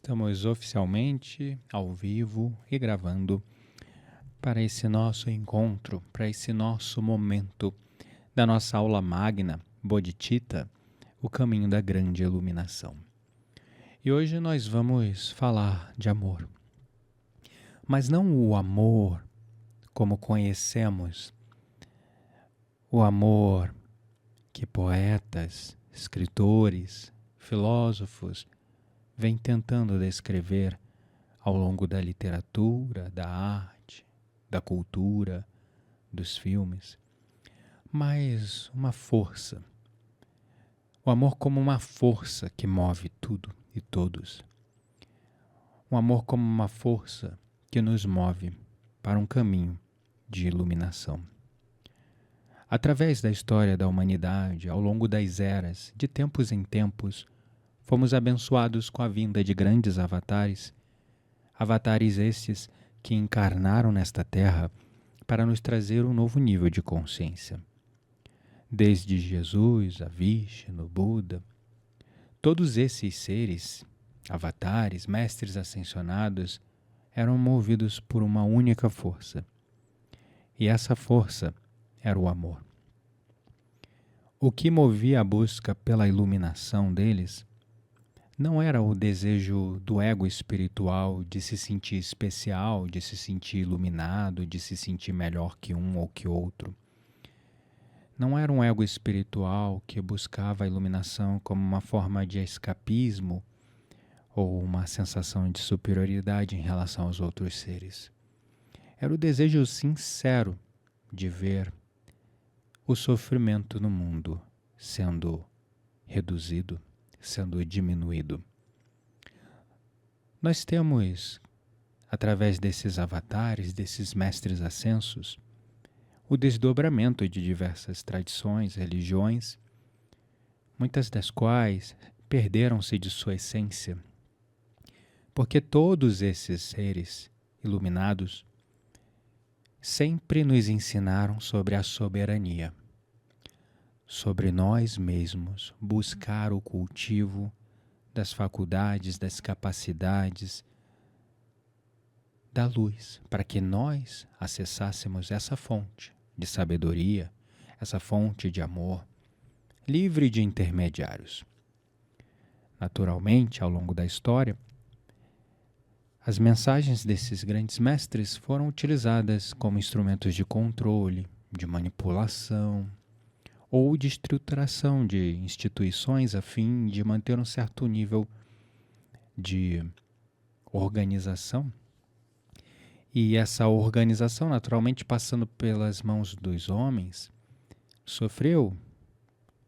Estamos oficialmente ao vivo e gravando para esse nosso encontro, para esse nosso momento da nossa aula magna, Bodhicitta, o caminho da grande iluminação. E hoje nós vamos falar de amor. Mas não o amor como conhecemos, o amor que poetas, escritores, filósofos vêm tentando descrever ao longo da literatura, da arte, da cultura, dos filmes, mas uma força. O amor como uma força que move tudo e todos. O amor como uma força que nos move para um caminho de iluminação. Através da história da humanidade, ao longo das eras, de tempos em tempos, fomos abençoados com a vinda de grandes avatares, avatares estes que encarnaram nesta terra para nos trazer um novo nível de consciência. Desde Jesus, a Vishnu, Buda, todos esses seres, avatares, mestres ascensionados, eram movidos por uma única força. E essa força era o amor. O que movia a busca pela iluminação deles não era o desejo do ego espiritual de se sentir especial, de se sentir iluminado, de se sentir melhor que um ou que outro. Não era um ego espiritual que buscava a iluminação como uma forma de escapismo ou uma sensação de superioridade em relação aos outros seres. Era o desejo sincero de ver o sofrimento no mundo sendo reduzido, sendo diminuído. Nós temos, através desses avatares, desses mestres ascensos, o desdobramento de diversas tradições, religiões, muitas das quais perderam-se de sua essência, porque todos esses seres iluminados sempre nos ensinaram sobre a soberania, sobre nós mesmos, buscar o cultivo das faculdades, das capacidades, da luz, para que nós acessássemos essa fonte de sabedoria, essa fonte de amor, livre de intermediários. Naturalmente, ao longo da história, as mensagens desses grandes mestres foram utilizadas como instrumentos de controle, de manipulação ou de estruturação de instituições a fim de manter um certo nível de organização. E essa organização, naturalmente passando pelas mãos dos homens, sofreu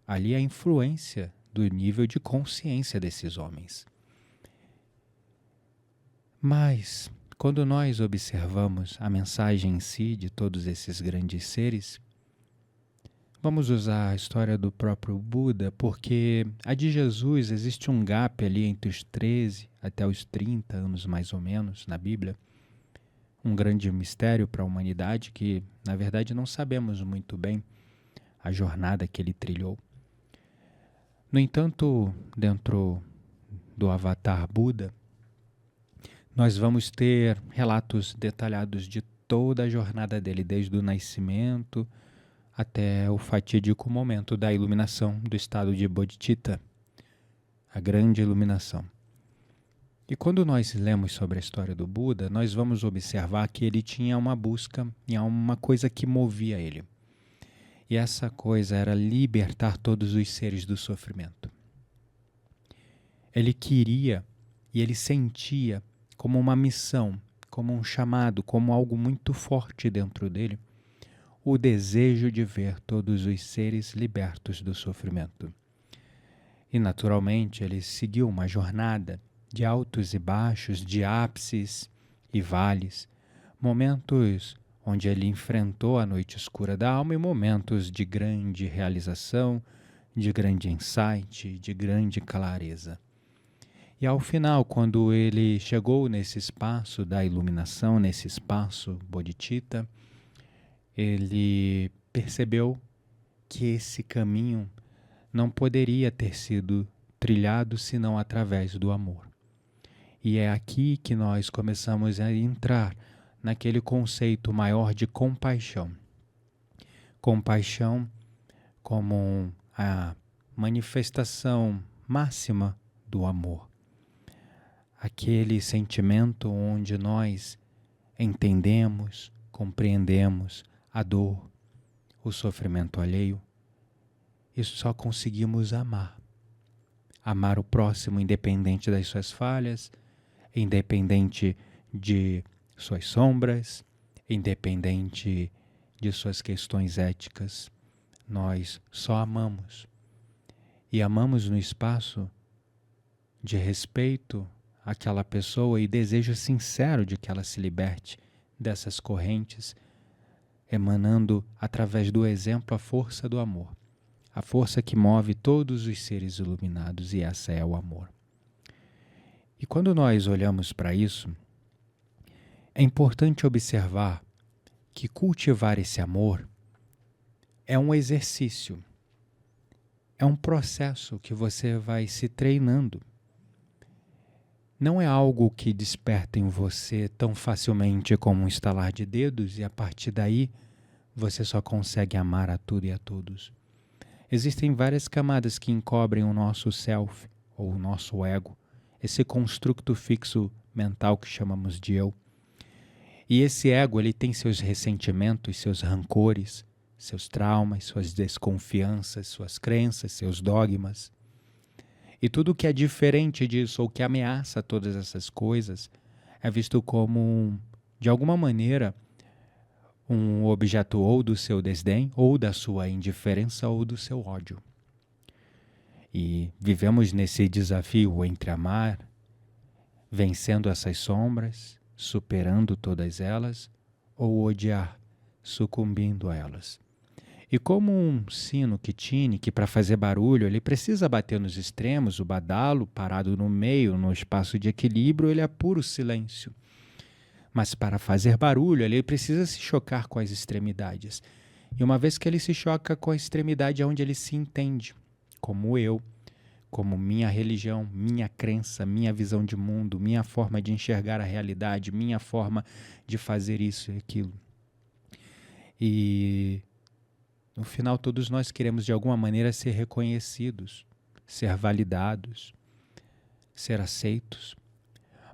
ali a influência do nível de consciência desses homens. Mas, quando nós observamos a mensagem em si de todos esses grandes seres, vamos usar a história do próprio Buda, porque a de Jesus existe um gap ali entre os 13 até os 30 anos mais ou menos na Bíblia, um grande mistério para a humanidade que, na verdade, não sabemos muito bem a jornada que ele trilhou. No entanto, dentro do avatar Buda, nós vamos ter relatos detalhados de toda a jornada dele, desde o nascimento até o fatídico momento da iluminação do estado de Bodhicitta, a grande iluminação. E quando nós lemos sobre a história do Buda, nós vamos observar que ele tinha uma busca e uma coisa que movia ele. E essa coisa era libertar todos os seres do sofrimento. Ele queria e ele sentia como uma missão, como um chamado, como algo muito forte dentro dele, o desejo de ver todos os seres libertos do sofrimento. E naturalmente ele seguiu uma jornada de altos e baixos, de ápices e vales, momentos onde ele enfrentou a noite escura da alma e momentos de grande realização, de grande insight, de grande clareza. E ao final, quando ele chegou nesse espaço da iluminação, nesse espaço Bodhicitta, ele percebeu que esse caminho não poderia ter sido trilhado senão através do amor. E é aqui que nós começamos a entrar naquele conceito maior de compaixão. Compaixão como a manifestação máxima do amor. Aquele sentimento onde nós entendemos, compreendemos a dor, o sofrimento alheio, e só conseguimos amar. Amar o próximo independente das suas falhas, independente de suas sombras, independente de suas questões éticas. Nós só amamos. E amamos no espaço de respeito àquela pessoa e desejo sincero de que ela se liberte dessas correntes, emanando através do exemplo a força do amor. A força que move todos os seres iluminados, e essa é o amor. E quando nós olhamos para isso, é importante observar que cultivar esse amor é um exercício, é um processo que você vai se treinando. Não é algo que desperta em você tão facilmente como um estalar de dedos e a partir daí você só consegue amar a tudo e a todos. Existem várias camadas que encobrem o nosso self, ou o nosso ego, esse construto fixo mental que chamamos de eu. E esse ego, ele tem seus ressentimentos, seus rancores, seus traumas, suas desconfianças, suas crenças, seus dogmas. E tudo que é diferente disso, ou que ameaça todas essas coisas, é visto como, de alguma maneira, um objeto ou do seu desdém, ou da sua indiferença, ou do seu ódio. E vivemos nesse desafio entre amar, vencendo essas sombras, superando todas elas, ou odiar, sucumbindo a elas. E como um sino que tine, que para fazer barulho ele precisa bater nos extremos, o badalo parado no meio, no espaço de equilíbrio, ele é puro silêncio. Mas para fazer barulho, ele precisa se chocar com as extremidades. E uma vez que ele se choca com a extremidade, é onde ele se entende, como eu, como minha religião, minha crença, minha visão de mundo, minha forma de enxergar a realidade, minha forma de fazer isso e aquilo. E no final, todos nós queremos de alguma maneira ser reconhecidos, ser validados, ser aceitos.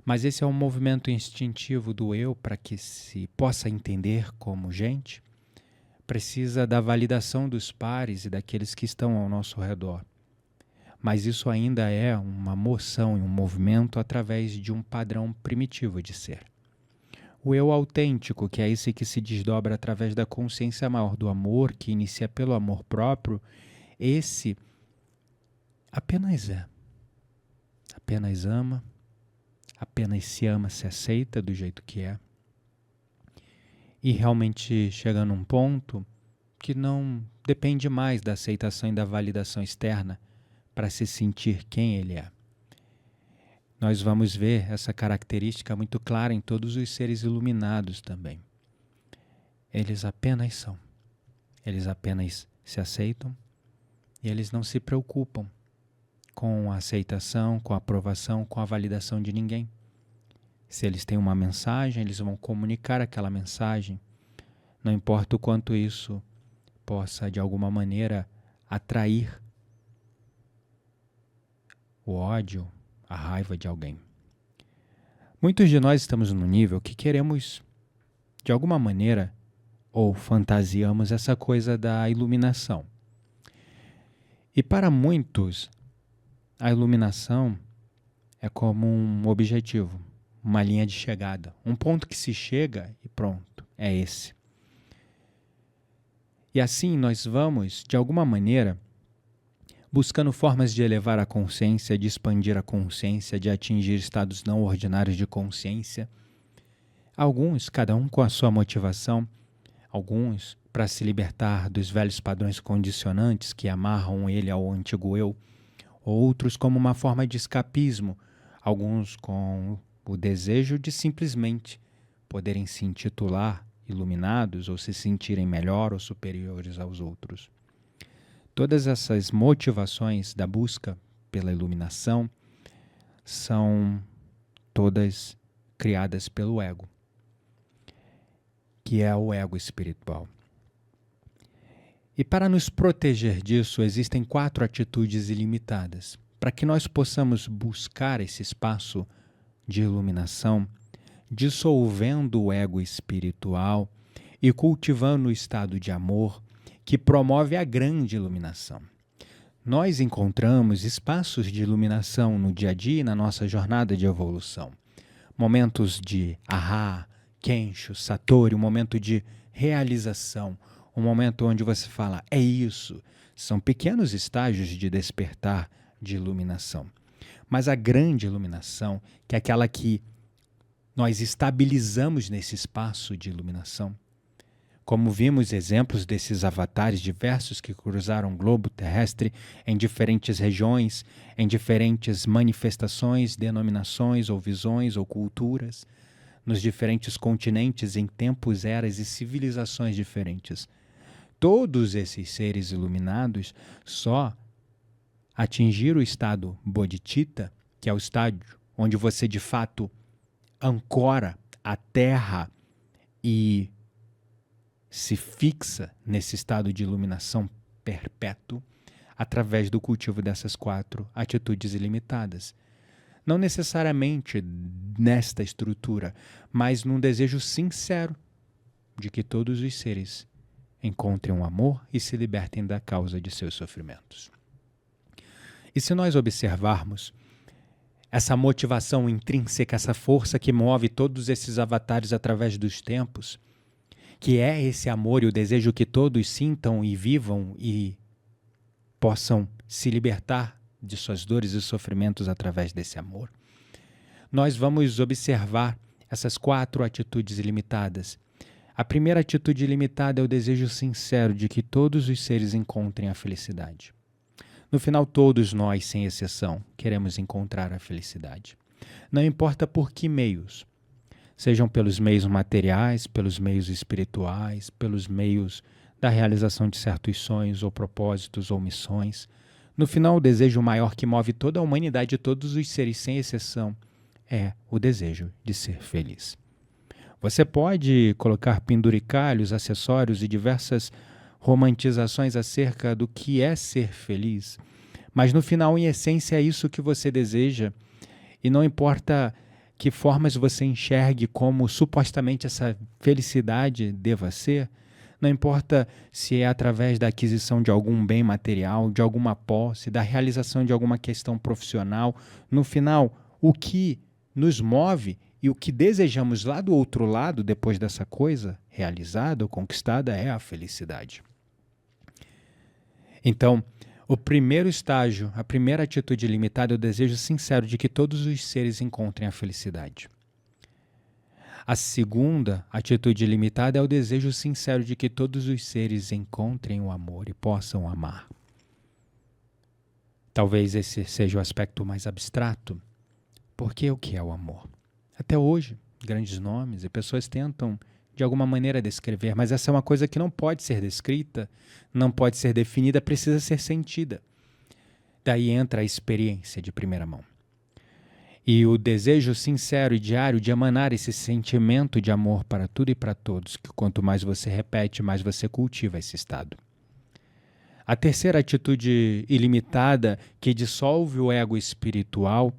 Mas esse é um movimento instintivo do eu para que se possa entender como gente, precisa da validação dos pares e daqueles que estão ao nosso redor. Mas isso ainda é uma moção e um movimento através de um padrão primitivo de ser. O eu autêntico, que é esse que se desdobra através da consciência maior do amor, que inicia pelo amor próprio, esse apenas é. Apenas ama, apenas se ama, se aceita do jeito que é. E realmente chega num ponto que não depende mais da aceitação e da validação externa para se sentir quem ele é. Nós vamos ver essa característica muito clara em todos os seres iluminados também. Eles apenas são. Eles apenas se aceitam e eles não se preocupam com a aceitação, com a aprovação, com a validação de ninguém. Se eles têm uma mensagem, eles vão comunicar aquela mensagem. Não importa o quanto isso possa, de alguma maneira, atrair o ódio, a raiva de alguém. Muitos de nós estamos no nível que queremos, de alguma maneira, ou fantasiamos essa coisa da iluminação. E para muitos, a iluminação é como um objetivo, uma linha de chegada, um ponto que se chega e pronto, é esse. E assim nós vamos, de alguma maneira, buscando formas de elevar a consciência, de expandir a consciência, de atingir estados não ordinários de consciência. Alguns, cada um com a sua motivação, alguns para se libertar dos velhos padrões condicionantes que amarram ele ao antigo eu, outros como uma forma de escapismo, alguns com o desejo de simplesmente poderem se intitular iluminados ou se sentirem melhor ou superiores aos outros. Todas essas motivações da busca pela iluminação são todas criadas pelo ego, que é o ego espiritual. E para nos proteger disso, existem 4 atitudes ilimitadas. Para que nós possamos buscar esse espaço de iluminação, dissolvendo o ego espiritual e cultivando o estado de amor que promove a grande iluminação. Nós encontramos espaços de iluminação no dia a dia e na nossa jornada de evolução. Momentos de ahá, kensho, satori, um momento de realização, um momento onde você fala, é isso. São pequenos estágios de despertar, de iluminação. Mas a grande iluminação, que é aquela que nós estabilizamos nesse espaço de iluminação, como vimos exemplos desses avatares diversos que cruzaram o globo terrestre em diferentes regiões, em diferentes manifestações, denominações ou visões ou culturas, nos diferentes continentes, em tempos, eras e civilizações diferentes. Todos esses seres iluminados só atingiram o estado bodhicitta, que é o estágio onde você de fato ancora a terra e se fixa nesse estado de iluminação perpétuo através do cultivo dessas 4 atitudes ilimitadas. Não necessariamente nesta estrutura, mas num desejo sincero de que todos os seres encontrem um amor e se libertem da causa de seus sofrimentos. E se nós observarmos essa motivação intrínseca, essa força que move todos esses avatares através dos tempos, que é esse amor e o desejo que todos sintam e vivam e possam se libertar de suas dores e sofrimentos através desse amor, nós vamos observar essas 4 atitudes ilimitadas. A primeira atitude ilimitada é o desejo sincero de que todos os seres encontrem a felicidade. No final, todos nós, sem exceção, queremos encontrar a felicidade. Não importa por que meios, sejam pelos meios materiais, pelos meios espirituais, pelos meios da realização de certos sonhos ou propósitos ou missões. No final, o desejo maior que move toda a humanidade e todos os seres, sem exceção, é o desejo de ser feliz. Você pode colocar penduricalhos, acessórios e diversas romantizações acerca do que é ser feliz, mas no final, em essência, é isso que você deseja, e não importa que formas você enxergue como supostamente essa felicidade deva ser, não importa se é através da aquisição de algum bem material, de alguma posse, da realização de alguma questão profissional, no final, o que nos move e o que desejamos lá do outro lado, depois dessa coisa realizada ou conquistada, é a felicidade. Então, o primeiro estágio, a primeira atitude limitada é o desejo sincero de que todos os seres encontrem a felicidade. A segunda atitude limitada é o desejo sincero de que todos os seres encontrem o amor e possam amar. Talvez esse seja o aspecto mais abstrato, porque o que é o amor? Até hoje, grandes nomes e pessoas tentam de alguma maneira descrever, mas essa é uma coisa que não pode ser descrita, não pode ser definida, precisa ser sentida. Daí entra a experiência de primeira mão. E o desejo sincero e diário de emanar esse sentimento de amor para tudo e para todos, que quanto mais você repete, mais você cultiva esse estado. A terceira atitude ilimitada que dissolve o ego espiritual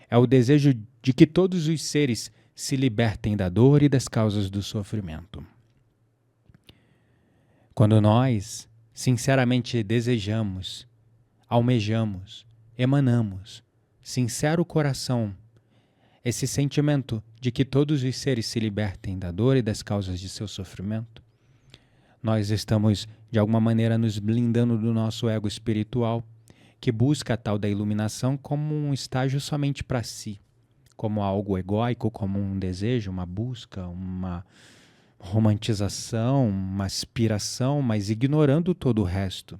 é o desejo de que todos os seres se libertem da dor e das causas do sofrimento. Quando nós sinceramente desejamos, almejamos, emanamos, sincero coração, esse sentimento de que todos os seres se libertem da dor e das causas de seu sofrimento, nós estamos, de alguma maneira, nos blindando do nosso ego espiritual, que busca a tal da iluminação como um estágio somente para si, como algo egóico, como um desejo, uma busca, uma romantização, uma aspiração, mas ignorando todo o resto.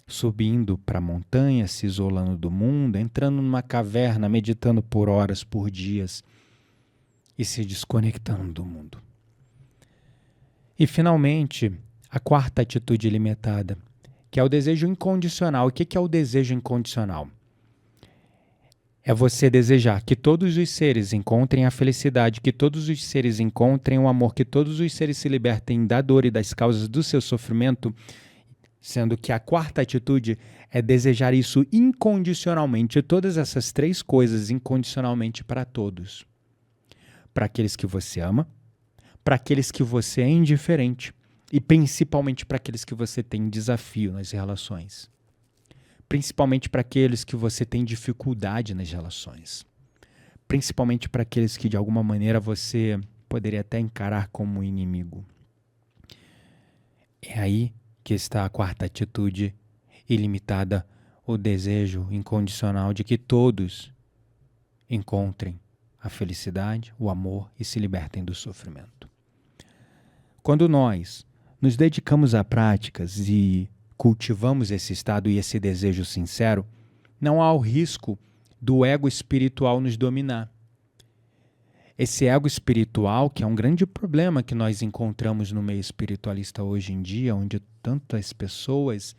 Subindo para a montanha, se isolando do mundo, entrando numa caverna, meditando por horas, por dias e se desconectando do mundo. E, finalmente, a quarta atitude limitada, que é o desejo incondicional. O que é o desejo incondicional? É você desejar que todos os seres encontrem a felicidade, que todos os seres encontrem o amor, que todos os seres se libertem da dor e das causas do seu sofrimento, sendo que a quarta atitude é desejar isso incondicionalmente, todas essas três coisas incondicionalmente para todos. Para aqueles que você ama, para aqueles que você é indiferente e principalmente para aqueles que você tem desafio nas relações. Principalmente para aqueles que você tem dificuldade nas relações. Principalmente para aqueles que de alguma maneira você poderia até encarar como inimigo. É aí que está a quarta atitude ilimitada, o desejo incondicional de que todos encontrem a felicidade, o amor e se libertem do sofrimento. Quando nós nos dedicamos a práticas e cultivamos esse estado e esse desejo sincero, não há o risco do ego espiritual nos dominar. Esse ego espiritual, que é um grande problema que nós encontramos no meio espiritualista hoje em dia, onde tantas pessoas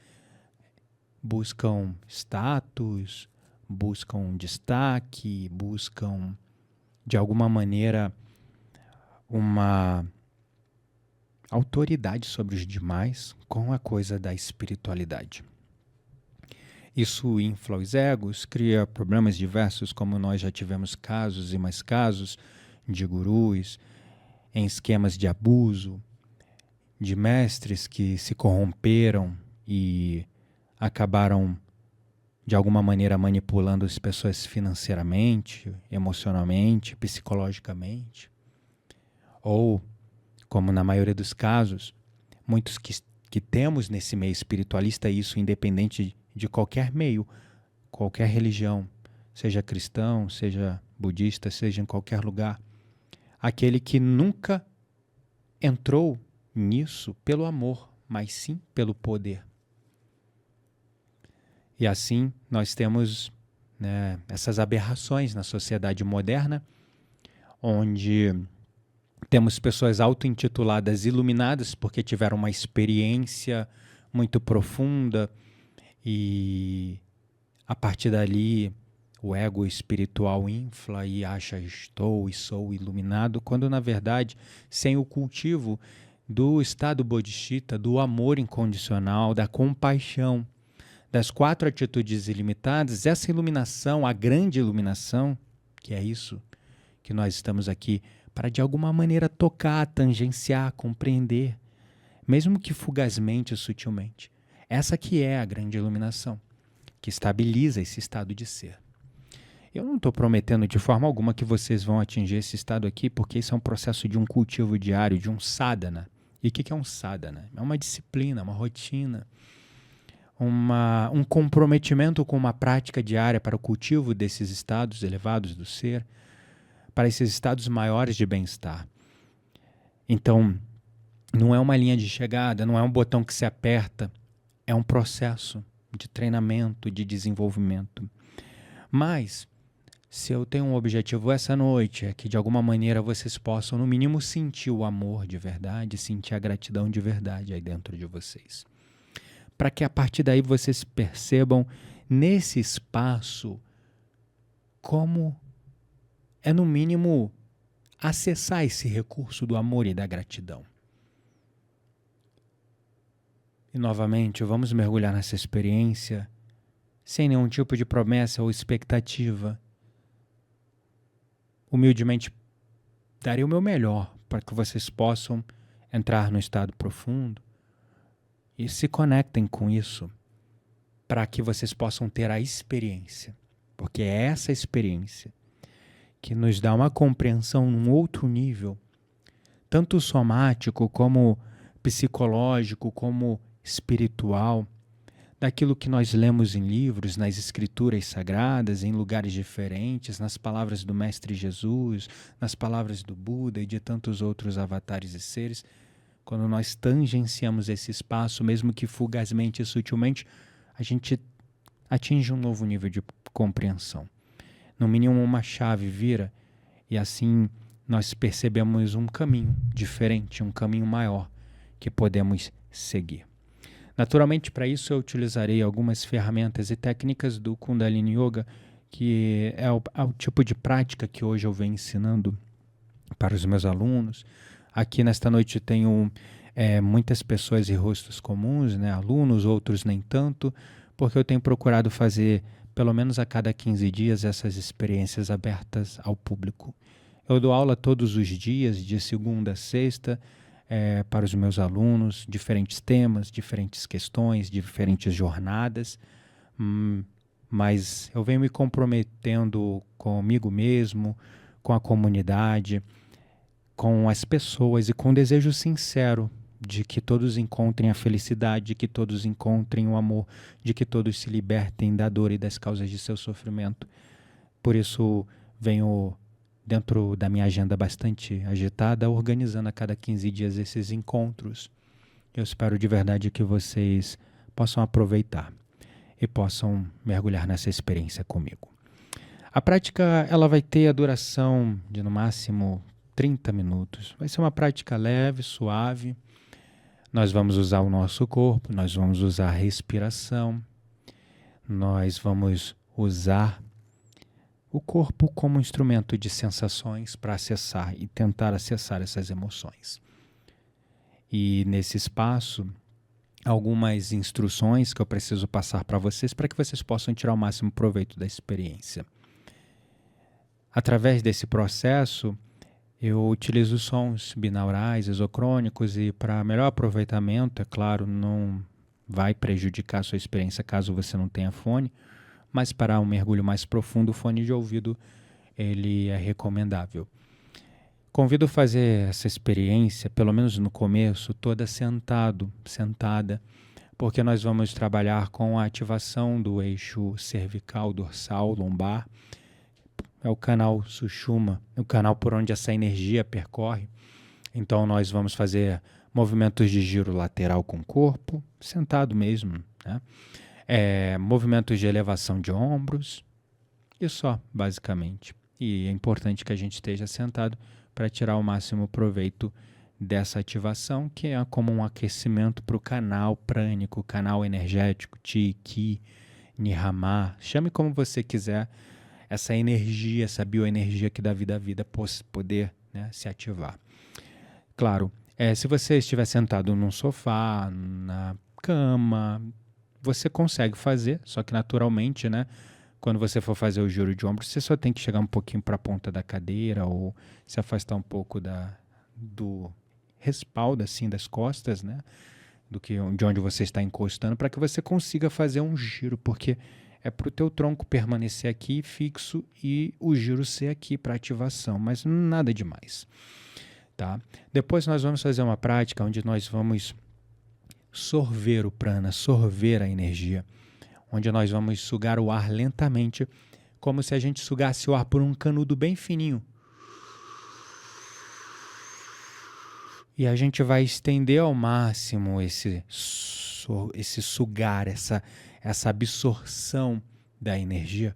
buscam status, buscam destaque, buscam, de alguma maneira, uma autoridade sobre os demais com a coisa da espiritualidade. Isso infla os egos, cria problemas diversos, como nós já tivemos casos e mais casos de gurus em esquemas de abuso, de mestres que se corromperam e acabaram de alguma maneira manipulando as pessoas financeiramente, emocionalmente, psicologicamente, ou como na maioria dos casos, muitos que temos nesse meio espiritualista, isso independente de qualquer meio, qualquer religião, seja cristão, seja budista, seja em qualquer lugar, aquele que nunca entrou nisso pelo amor, mas sim pelo poder. E assim nós temos, né, essas aberrações na sociedade moderna, onde temos pessoas auto-intituladas iluminadas porque tiveram uma experiência muito profunda e a partir dali o ego espiritual infla e acha estou e sou iluminado, quando na verdade, sem o cultivo do estado bodhisattva, do amor incondicional, da compaixão, das 4 atitudes ilimitadas, essa iluminação, a grande iluminação, que é isso que nós estamos aqui para de alguma maneira tocar, tangenciar, compreender, mesmo que fugazmente ou sutilmente. Essa que é a grande iluminação, que estabiliza esse estado de ser. Eu não estou prometendo de forma alguma que vocês vão atingir esse estado aqui, porque isso é um processo de um cultivo diário, de um sadhana. E o que é um sadhana? É uma disciplina, uma rotina, um comprometimento com uma prática diária para o cultivo desses estados elevados do ser, para esses estados maiores de bem-estar. Então, não é uma linha de chegada, não é um botão que se aperta, é um processo de treinamento, de desenvolvimento. Mas, se eu tenho um objetivo essa noite, é que de alguma maneira vocês possam, no mínimo, sentir o amor de verdade, sentir a gratidão de verdade aí dentro de vocês. Para que a partir daí vocês percebam nesse espaço como é, no mínimo, acessar esse recurso do amor e da gratidão. E, novamente, vamos mergulhar nessa experiência sem nenhum tipo de promessa ou expectativa. Humildemente, darei o meu melhor para que vocês possam entrar no estado profundo e se conectem com isso, para que vocês possam ter a experiência. Porque é essa experiência que nos dá uma compreensão num outro nível, tanto somático como psicológico, como espiritual, daquilo que nós lemos em livros, nas escrituras sagradas, em lugares diferentes, nas palavras do Mestre Jesus, nas palavras do Buda e de tantos outros avatares e seres. Quando nós tangenciamos esse espaço, mesmo que fugazmente e sutilmente, a gente atinge um novo nível de compreensão. No mínimo uma chave vira e assim nós percebemos um caminho diferente, um caminho maior que podemos seguir. Naturalmente, para isso eu utilizarei algumas ferramentas e técnicas do Kundalini Yoga que é o tipo de prática que hoje eu venho ensinando para os meus alunos. Aqui nesta noite tenho muitas pessoas e rostos comuns, né? Alunos, outros nem tanto, porque eu tenho procurado fazer pelo menos a cada 15 dias essas experiências abertas ao público. Eu dou aula todos os dias, de segunda a sexta, para os meus alunos, diferentes temas, diferentes questões, diferentes jornadas, mas eu venho me comprometendo comigo mesmo, com a comunidade, com as pessoas e com um desejo sincero de que todos encontrem a felicidade, de que todos encontrem o amor, de que todos se libertem da dor e das causas de seu sofrimento. Por isso venho, dentro da minha agenda bastante agitada, organizando a cada 15 dias esses encontros. Eu espero de verdade que vocês possam aproveitar e possam mergulhar nessa experiência comigo. A prática ela vai ter a duração de no máximo 30 minutos. Vai ser uma prática leve, suave. Nós vamos usar o nosso corpo, nós vamos usar a respiração, nós vamos usar o corpo como instrumento de sensações para acessar e tentar acessar essas emoções. E nesse espaço, algumas instruções que eu preciso passar para vocês para que vocês possam tirar o máximo proveito da experiência. Através desse processo, eu utilizo sons binaurais, exocrônicos e para melhor aproveitamento, é claro, não vai prejudicar a sua experiência caso você não tenha fone, mas para um mergulho mais profundo, o fone de ouvido ele é recomendável. Convido a fazer essa experiência, pelo menos no começo, toda sentada, porque nós vamos trabalhar com a ativação do eixo cervical, dorsal, lombar. É o canal Sushumna, o canal por onde essa energia percorre. Então nós vamos fazer movimentos de giro lateral com o corpo, sentado mesmo, né? Movimentos de elevação de ombros, e só, basicamente. E é importante que a gente esteja sentado para tirar o máximo proveito dessa ativação, que é como um aquecimento para o canal prânico, canal energético, Chi, Ki, Nirmala, chame como você quiser, essa energia, essa bioenergia que dá vida à vida poder, né, se ativar. Claro, se você estiver sentado num sofá, na cama, você consegue fazer, só que naturalmente, né, quando você for fazer o giro de ombros, você só tem que chegar um pouquinho para a ponta da cadeira ou se afastar um pouco do respaldo assim, das costas, né, de onde você está encostando, para que você consiga fazer um giro, porque é para o teu tronco permanecer aqui fixo e o giro ser aqui para ativação, mas nada demais. Tá? Depois nós vamos fazer uma prática onde nós vamos sorver o prana, sorver a energia, onde nós vamos sugar o ar lentamente, como se a gente sugasse o ar por um canudo bem fininho. E a gente vai estender ao máximo esse sugar, essa absorção da energia.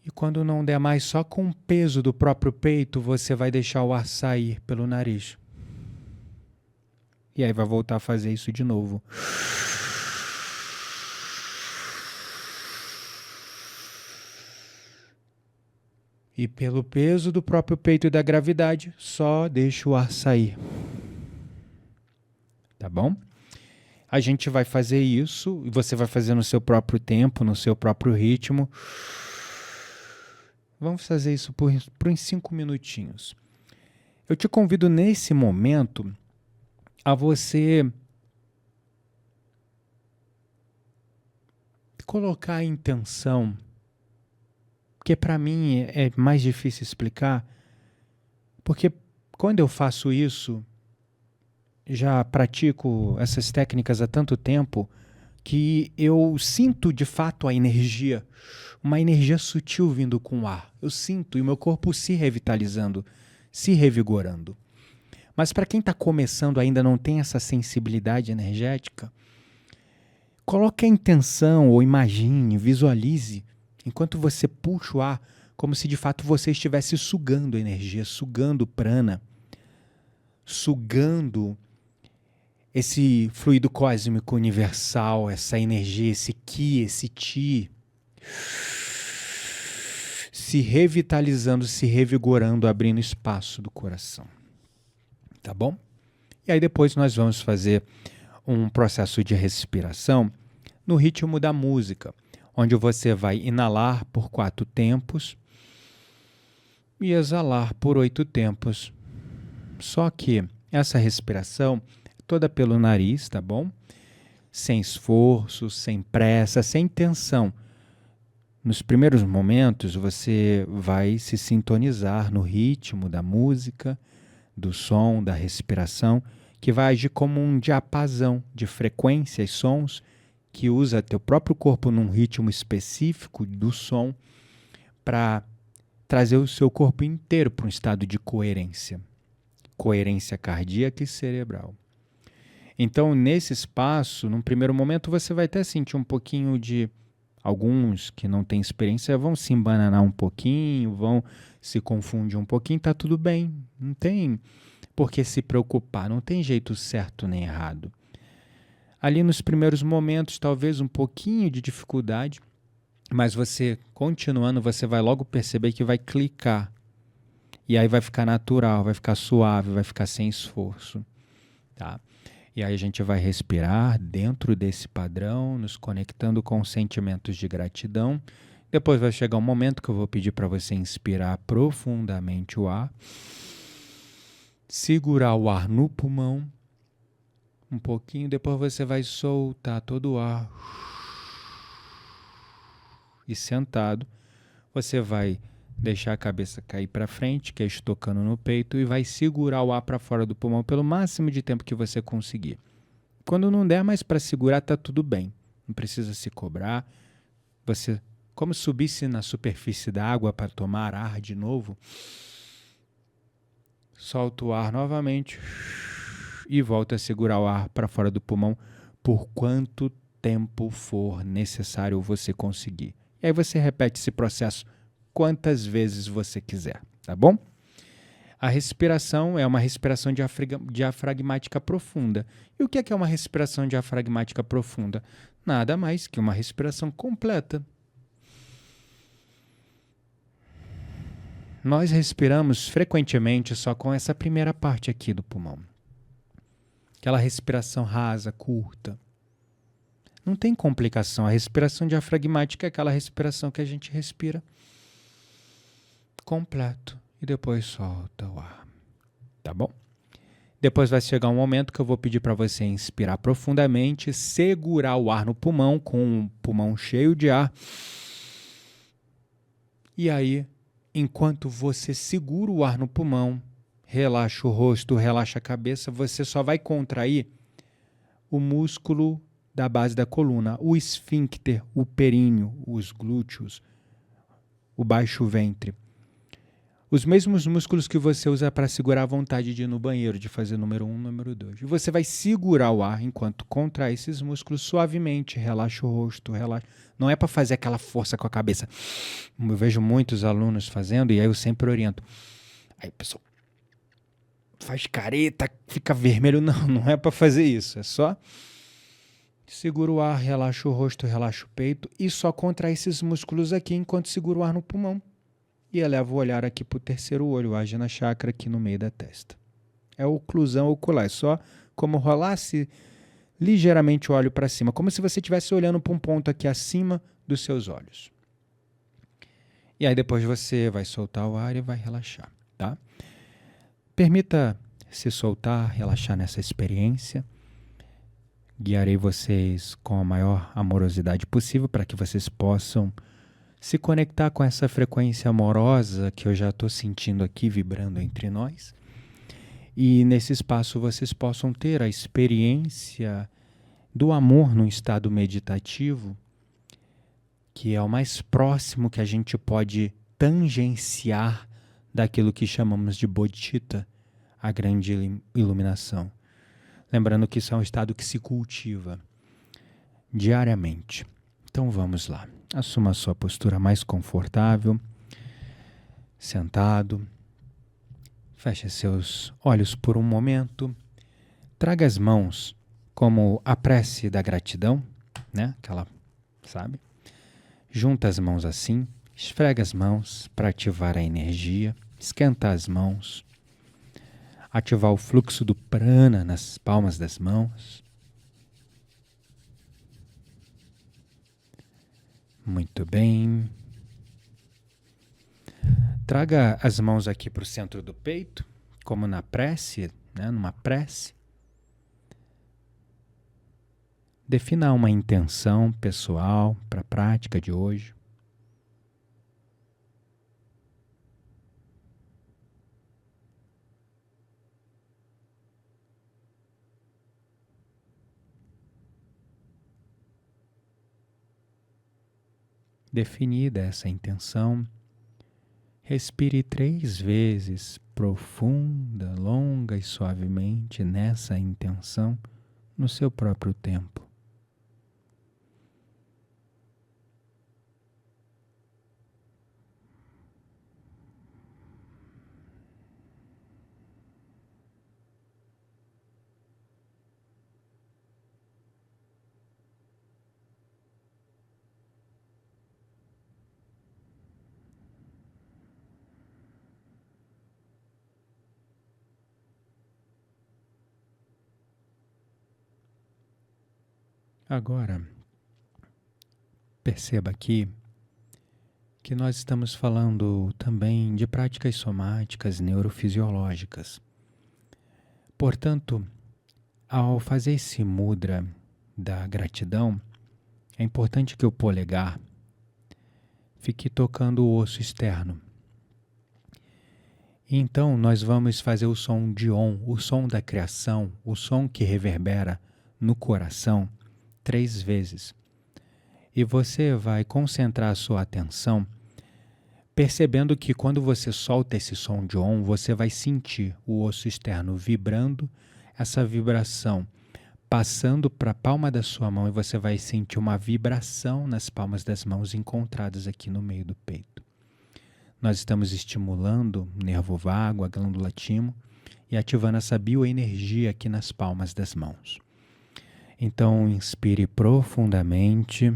E quando não der mais, só com o peso do próprio peito, você vai deixar o ar sair pelo nariz. E aí vai voltar a fazer isso de novo. E pelo peso do próprio peito e da gravidade, só deixa o ar sair. Tá bom? A gente vai fazer isso e você vai fazer no seu próprio tempo, no seu próprio ritmo. Vamos fazer isso por uns 5 minutinhos. Eu te convido nesse momento a você colocar a intenção, porque para mim é mais difícil explicar, porque quando eu faço isso, já pratico essas técnicas há tanto tempo que eu sinto de fato a energia, uma energia sutil vindo com o ar. Eu sinto e o meu corpo se revitalizando, se revigorando. Mas para quem está começando ainda não tem essa sensibilidade energética, coloque a intenção ou imagine, visualize, enquanto você puxa o ar, como se de fato você estivesse sugando energia, sugando prana, sugando esse fluido cósmico universal, essa energia, esse Ki, esse Ti, se revitalizando, se revigorando, abrindo espaço do coração. Tá bom? E aí depois nós vamos fazer um processo de respiração no ritmo da música, onde você vai inalar por 4 tempos e exalar por 8 tempos. Só que essa respiração toda pelo nariz, tá bom? Sem esforço, sem pressa, sem tensão. Nos primeiros momentos você vai se sintonizar no ritmo da música, do som, da respiração, que vai agir como um diapasão de frequências, sons, que usa teu próprio corpo num ritmo específico do som para trazer o seu corpo inteiro para um estado de coerência. Coerência cardíaca e cerebral. Então, nesse espaço, num primeiro momento, você vai até sentir um pouquinho de... Alguns que não têm experiência vão se embananar um pouquinho, vão se confundir um pouquinho, tá tudo bem. Não tem por que se preocupar, não tem jeito certo nem errado. Ali nos primeiros momentos, talvez um pouquinho de dificuldade, mas você, continuando, você vai logo perceber que vai clicar. E aí vai ficar natural, vai ficar suave, vai ficar sem esforço, tá? E aí a gente vai respirar dentro desse padrão, nos conectando com sentimentos de gratidão. Depois vai chegar um momento que eu vou pedir para você inspirar profundamente o ar, segurar o ar no pulmão, um pouquinho, depois você vai soltar todo o ar. E sentado, você vai deixar a cabeça cair para frente, queixo tocando no peito, e vai segurar o ar para fora do pulmão pelo máximo de tempo que você conseguir. Quando não der mais para segurar, tá tudo bem. Não precisa se cobrar. Você, como subisse na superfície da água para tomar ar de novo, solta o ar novamente e volta a segurar o ar para fora do pulmão por quanto tempo for necessário você conseguir. E aí você repete esse processo quantas vezes você quiser, tá bom? A respiração é uma respiração diafragmática profunda. E o que é uma respiração diafragmática profunda? Nada mais que uma respiração completa. Nós respiramos frequentemente só com essa primeira parte aqui do pulmão. Aquela respiração rasa, curta. Não tem complicação. A respiração diafragmática é aquela respiração que a gente respira completo e depois solta o ar, tá bom? Depois vai chegar um momento que eu vou pedir para você inspirar profundamente, segurar o ar no pulmão com o pulmão cheio de ar. E aí, enquanto você segura o ar no pulmão, relaxa o rosto, relaxa a cabeça, você só vai contrair o músculo da base da coluna, o esfíncter, o períneo, os glúteos, o baixo ventre. Os mesmos músculos que você usa para segurar a vontade de ir no banheiro, de fazer número 1, número 2. E você vai segurar o ar enquanto contrai esses músculos suavemente, relaxa o rosto, relaxa. Não é para fazer aquela força com a cabeça. Eu vejo muitos alunos fazendo e aí eu sempre oriento. Aí o pessoal faz careta, fica vermelho. Não é para fazer isso. É só segura o ar, relaxa o rosto, relaxa o peito e só contrai esses músculos aqui enquanto segura o ar no pulmão. E eleva o olhar aqui para o terceiro olho, o Ajna Chakra aqui no meio da testa. É a oclusão ocular, é só como rolasse ligeiramente o olho para cima, como se você estivesse olhando para um ponto aqui acima dos seus olhos. E aí depois você vai soltar o ar e vai relaxar, tá? Permita se soltar, relaxar nessa experiência. Guiarei vocês com a maior amorosidade possível para que vocês possam se conectar com essa frequência amorosa que eu já estou sentindo aqui vibrando entre nós. E nesse espaço vocês possam ter a experiência do amor num estado meditativo, que é o mais próximo que a gente pode tangenciar daquilo que chamamos de bodhicitta, a grande iluminação. Lembrando que isso é um estado que se cultiva diariamente. Então vamos lá. Assuma a sua postura mais confortável, sentado. Feche seus olhos por um momento. Traga as mãos como a prece da gratidão, né? Aquela, sabe? Junta as mãos assim, esfrega as mãos para ativar a energia, esquenta as mãos, ativar o fluxo do prana nas palmas das mãos. Muito bem. Traga as mãos aqui para o centro do peito, como na prece, né? Numa prece. Defina uma intenção pessoal para a prática de hoje. Definida essa intenção, respire 3 vezes profunda, longa e suavemente nessa intenção no seu próprio tempo. Agora, perceba aqui que nós estamos falando também de práticas somáticas neurofisiológicas. Portanto, ao fazer esse mudra da gratidão, é importante que o polegar fique tocando o osso externo. Então, nós vamos fazer o som de Om, o som da criação, o som que reverbera no coração, 3 vezes. E você vai concentrar a sua atenção, percebendo que quando você solta esse som de Om, você vai sentir o osso externo vibrando, essa vibração passando para a palma da sua mão, e você vai sentir uma vibração nas palmas das mãos encontradas aqui no meio do peito. Nós estamos estimulando o nervo vago, a glândula timo, e ativando essa bioenergia aqui nas palmas das mãos. Então, inspire profundamente.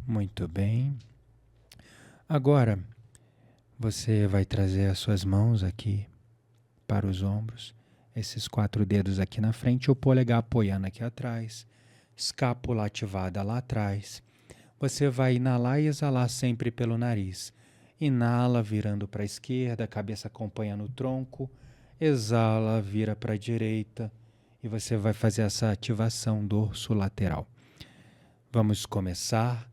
Muito bem. Agora, você vai trazer as suas mãos aqui para os ombros, esses 4 dedos aqui na frente, o polegar apoiando aqui atrás, escápula ativada lá atrás. Você vai inalar e exalar sempre pelo nariz. Inala, virando para a esquerda, a cabeça acompanhando o tronco. Exala, vira para a direita. E você vai fazer essa ativação dorsolateral. Vamos começar.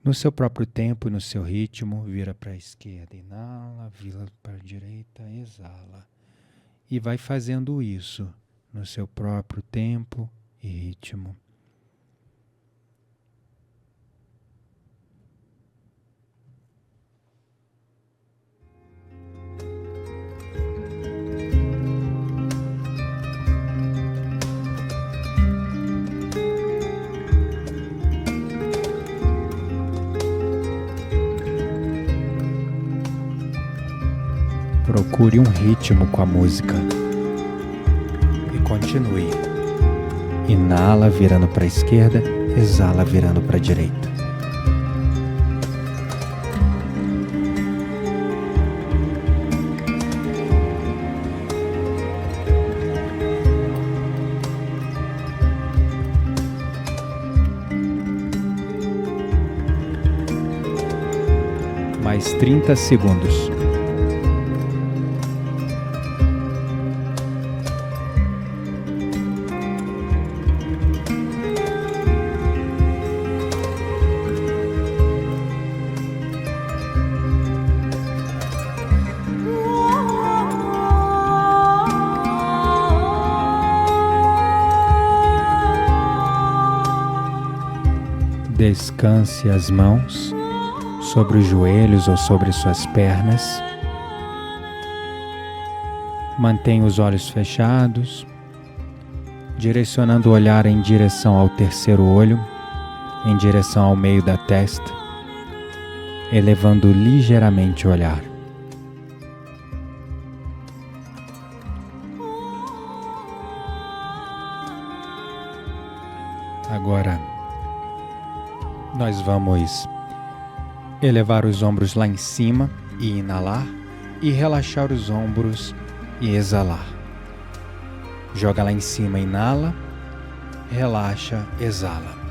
No seu próprio tempo e no seu ritmo, vira para a esquerda, inala, vira para a direita, exala. E vai fazendo isso no seu próprio tempo e ritmo. Procure um ritmo com a música e continue. Inala virando para a esquerda, exala virando para a direita. Mais 30 segundos. Descanse as mãos sobre os joelhos ou sobre suas pernas. Mantenha os olhos fechados, direcionando o olhar em direção ao terceiro olho, em direção ao meio da testa, elevando ligeiramente o olhar. Agora, nós vamos elevar os ombros lá em cima e inalar, e relaxar os ombros e exalar. Joga lá em cima, inala, relaxa, exala.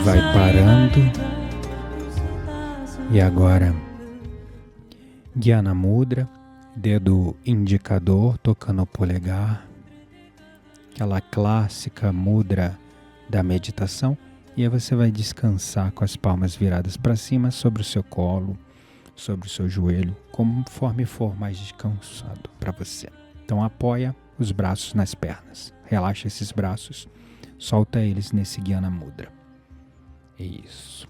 Vai parando. E agora, Gyana Mudra, dedo indicador tocando o polegar, aquela clássica mudra da meditação, e aí você vai descansar com as palmas viradas para cima sobre o seu colo, sobre o seu joelho, conforme for mais descansado para você. Então apoia os braços nas pernas, relaxa esses braços, solta eles nesse Gyana Mudra. Isso.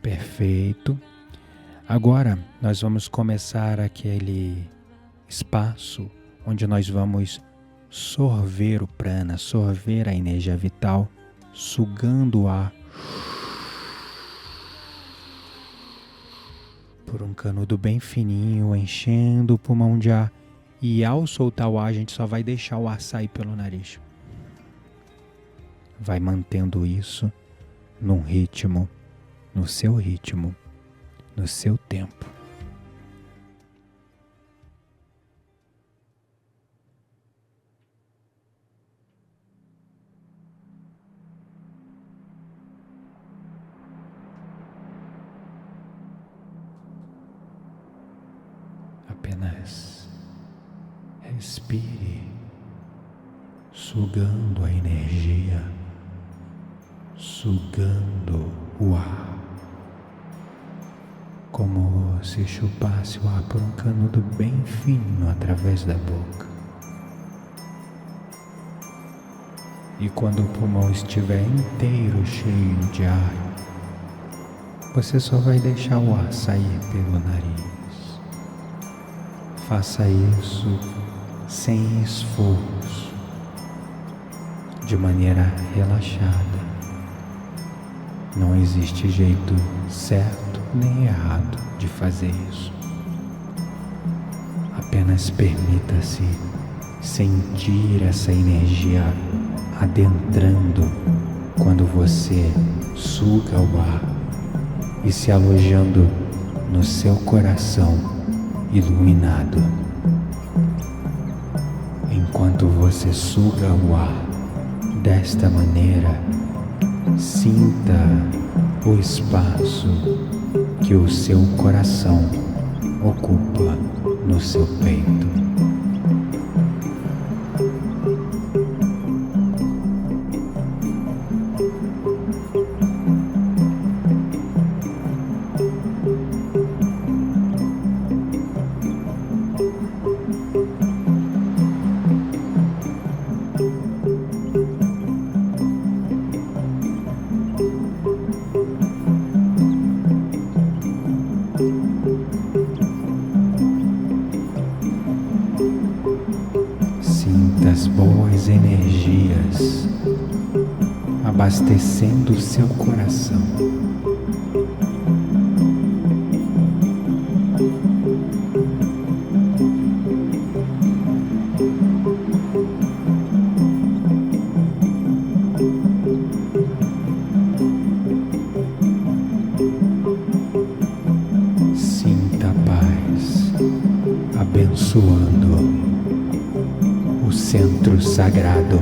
Perfeito. Agora nós vamos começar aquele espaço onde nós vamos sorver o prana, sorver a energia vital, sugando o ar por um canudo bem fininho, enchendo o pulmão de ar, e ao soltar o ar a gente só vai deixar o ar sair pelo nariz. Vai mantendo isso num ritmo, no seu ritmo, no seu tempo. Apenas respire, sugando a energia, sugando o ar, como se chupasse o ar por um canudo bem fino através da boca. E quando o pulmão estiver inteiro cheio de ar, você só vai deixar o ar sair pelo nariz. Faça isso sem esforço, de maneira relaxada. Não existe jeito certo nem errado de fazer isso. Apenas permita-se sentir essa energia adentrando quando você suga o ar e se alojando no seu coração iluminado. Enquanto você suga o ar desta maneira, sinta o espaço que o seu coração ocupa no seu peito. abastecendo o seu coração. Sinta a paz abençoando o centro sagrado,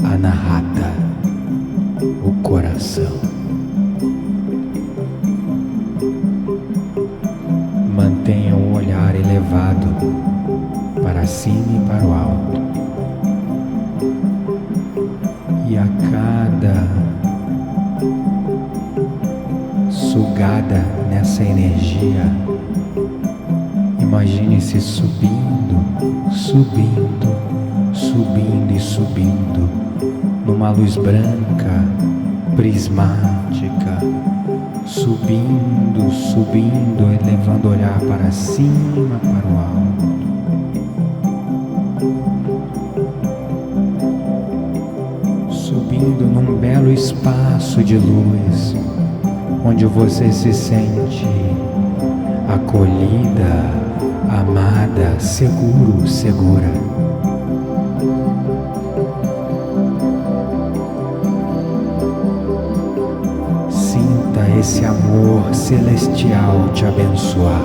Anahata, o coração. Mantenha o olhar elevado para cima e para o alto. E a cada sugada nessa energia, imagine-se subindo, subindo, subindo e subindo numa luz branca, prismática, subindo, subindo, elevando o olhar para cima, para o alto. Subindo num belo espaço de luz, onde você se sente acolhida, amada, seguro, segura. Sinta esse amor celestial te abençoar.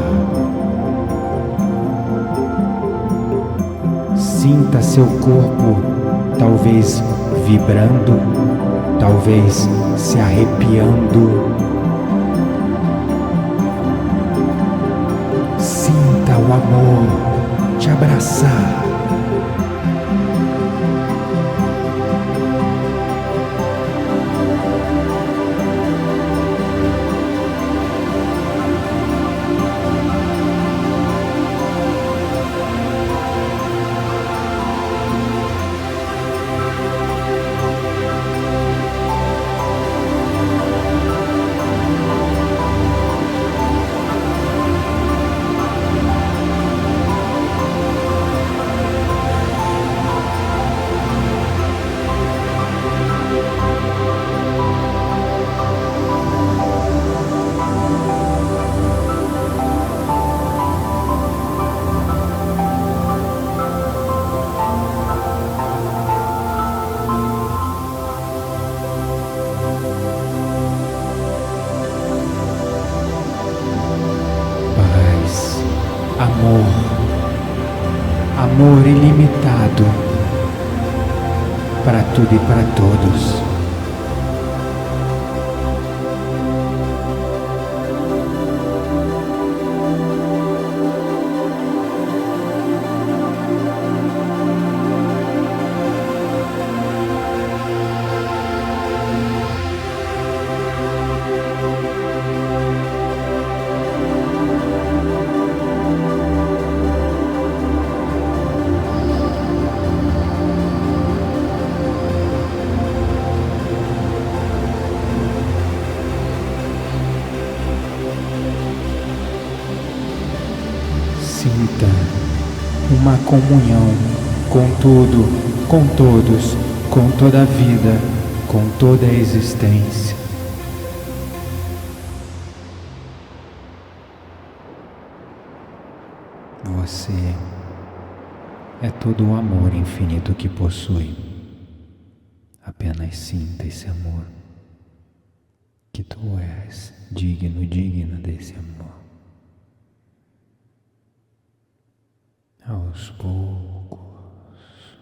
Sinta seu corpo talvez vibrando, talvez se arrepiando. Sinta o amor te abraçar. Amor ilimitado para tudo e para todos. Sinta uma comunhão com tudo, com todos, com toda a vida, com toda a existência. Você é todo o amor infinito que possui. Apenas sinta esse amor, que tu és digno, digna desse amor. Aos poucos,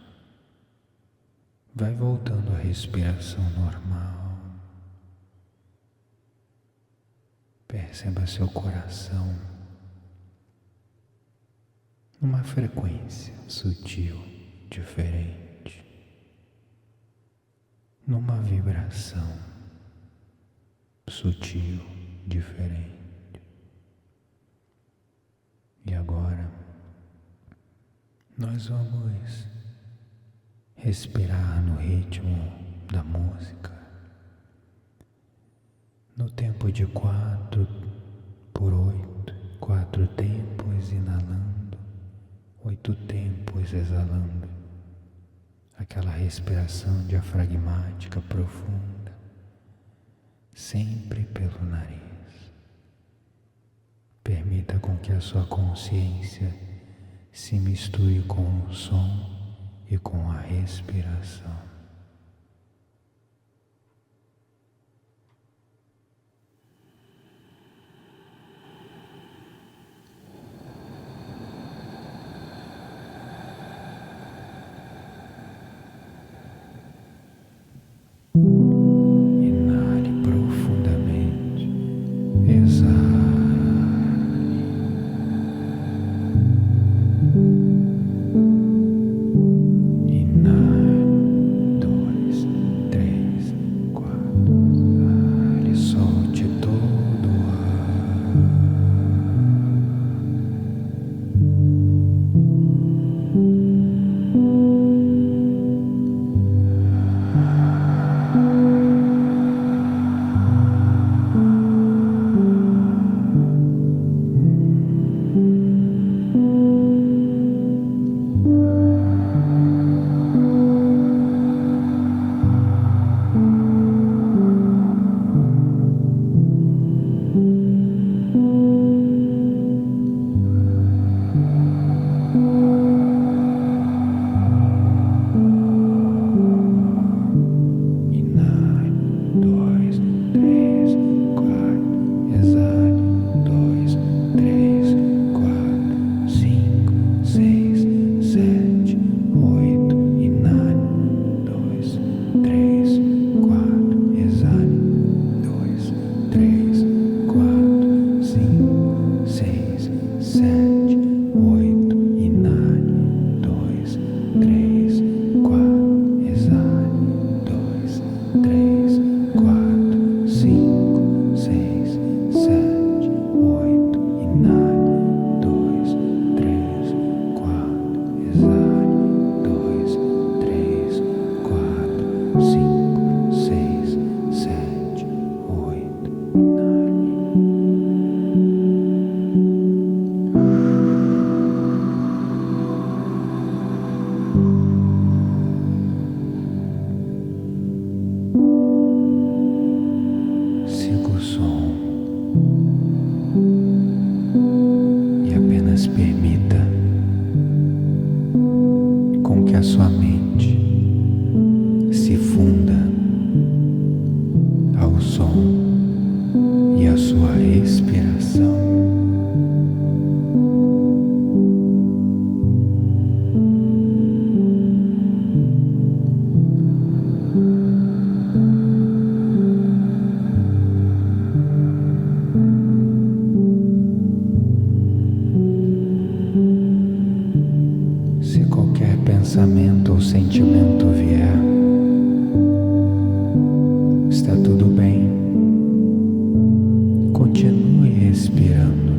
vai voltando à respiração normal. Perceba seu coração numa frequência sutil, diferente, numa vibração sutil, diferente. E agora nós vamos respirar no ritmo da música, no tempo de 4/8, 4 tempos inalando, 8 tempos exalando, aquela respiração diafragmática profunda. sempre pelo nariz. Permita com que a sua consciência se misture com o som e com a respiração. Inale profundamente, exale. Pensamento ou sentimento vier, está tudo bem. Continue respirando.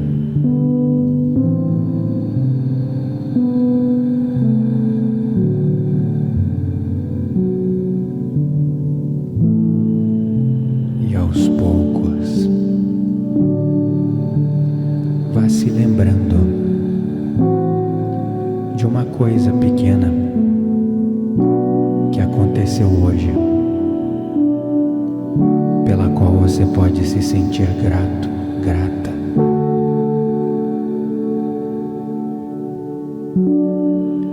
E aos poucos, vá se lembrando de uma coisa pequena que aconteceu hoje, pela qual você pode se sentir grato, grata.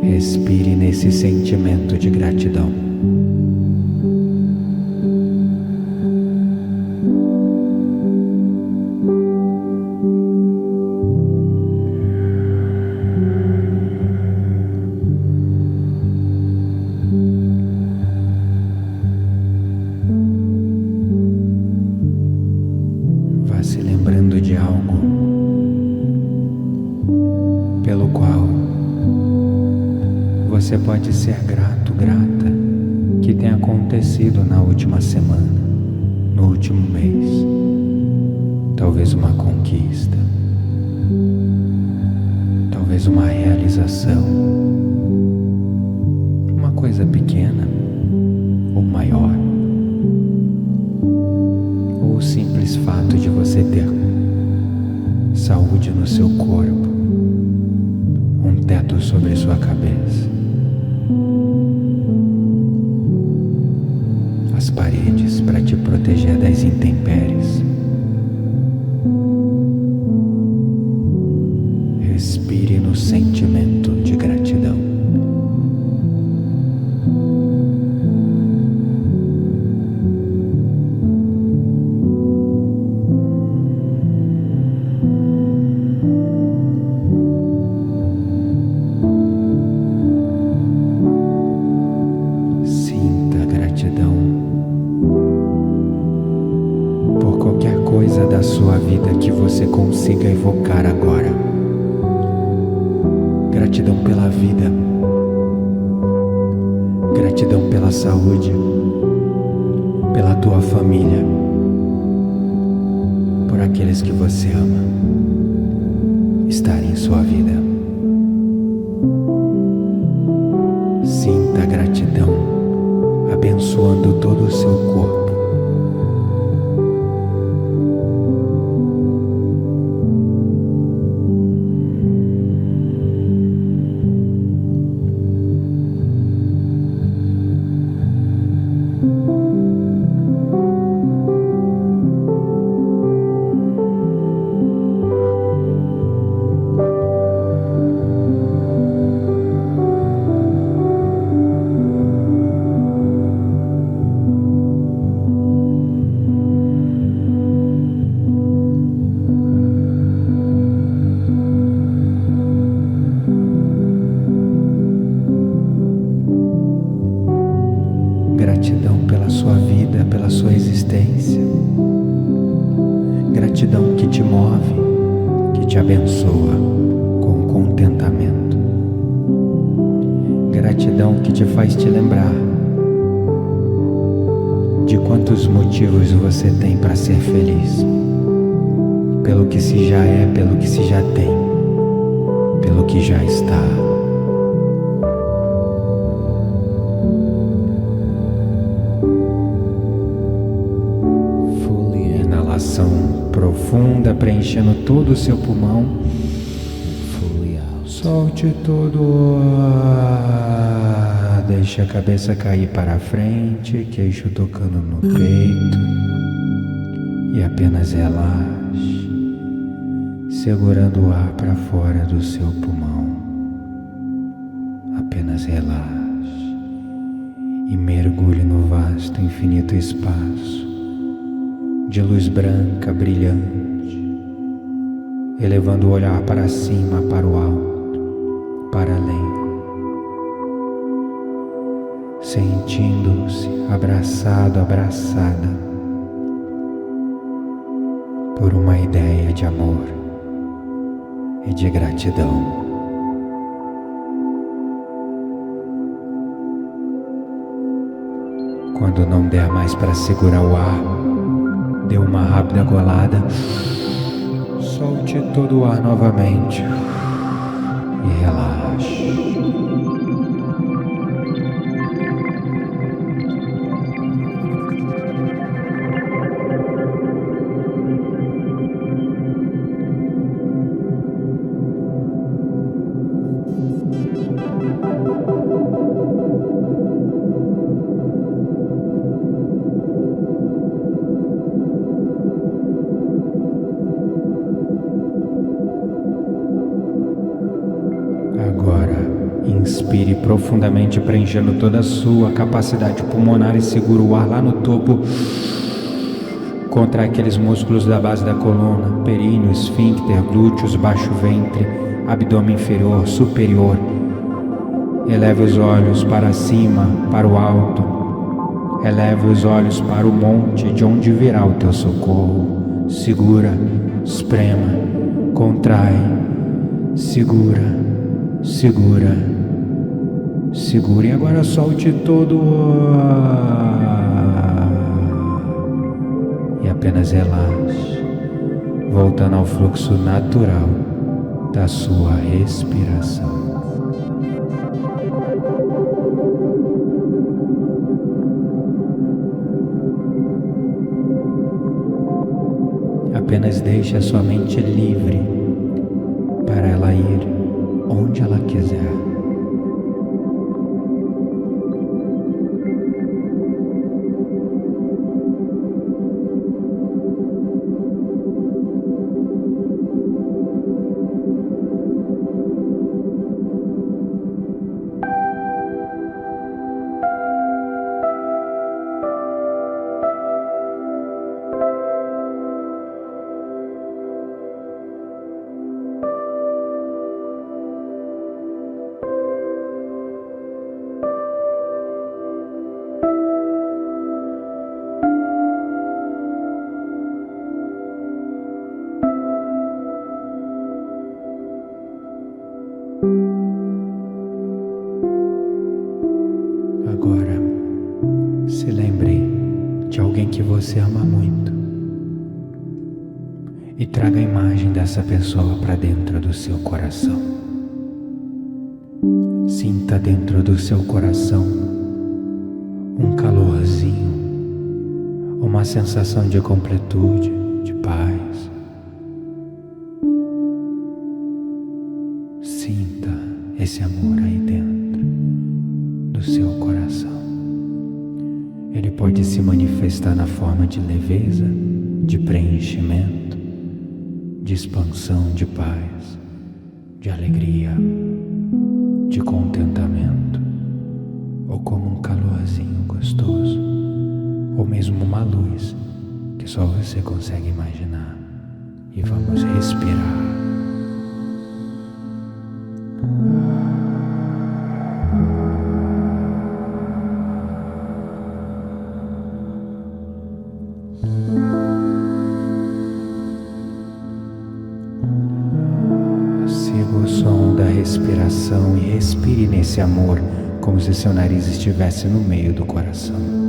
Respire nesse sentimento de gratidão. Se lembrando de algo pelo qual você pode ser grato, grata, que tenha acontecido na última semana, no último mês. Talvez uma conquista, talvez uma realização, uma coisa pequena ou maior. O simples fato de você ter saúde no seu corpo, um teto sobre sua cabeça, as paredes para te proteger das intempéries, coisa da sua vida que você consiga evocar agora. Gratidão pela vida, gratidão pela saúde, pela tua família, por aqueles que você ama estarem em sua vida. Sinta a gratidão abençoando todo o seu corpo. Gratidão pela sua vida, pela sua existência. Gratidão que te move, que te abençoa com contentamento. Gratidão que te faz te lembrar de quantos motivos você tem para ser feliz. Pelo que se já é, pelo que se já tem, pelo que já está. Profunda, preenchendo todo o seu pulmão. Solte todo o ar. Deixe a cabeça cair para a frente, queixo tocando no peito. E apenas relaxe, segurando o ar para fora do seu pulmão. Apenas relaxe e mergulhe no vasto, infinito espaço de luz branca brilhante, elevando o olhar para cima, para o alto, para além, sentindo-se abraçado, abraçada por uma ideia de amor e de gratidão. Quando não der mais para segurar o ar, dê uma rápida golada, solte todo o ar novamente e relaxe. Agora, inspire profundamente, preenchendo toda a sua capacidade pulmonar e segura o ar lá no topo. Contrai aqueles músculos da base da coluna, períneo, esfíncter, glúteos, baixo ventre, abdômen inferior, superior. Eleve os olhos para cima, para o alto. Eleve os olhos para o monte, de onde virá o teu socorro. Segura, esprema, contrai, segura. Segura, segura e agora solte todo o ar e apenas relaxe, voltando ao fluxo natural da sua respiração. Apenas deixe a sua mente livre para ela ir onde ela quiser. que você ama muito e traga a imagem dessa pessoa para dentro do seu coração. Sinta dentro do seu coração um calorzinho, uma sensação de completude, de paz. Sinta esse amor aí dentro do seu coração. Ele pode se manifestar na forma de leveza, de preenchimento, de expansão, de paz, de alegria, de contentamento, ou como um calorzinho gostoso, ou mesmo uma luz que só você consegue imaginar. E vamos respirar. Siga o som da respiração e respire nesse amor como se seu nariz estivesse no meio do coração.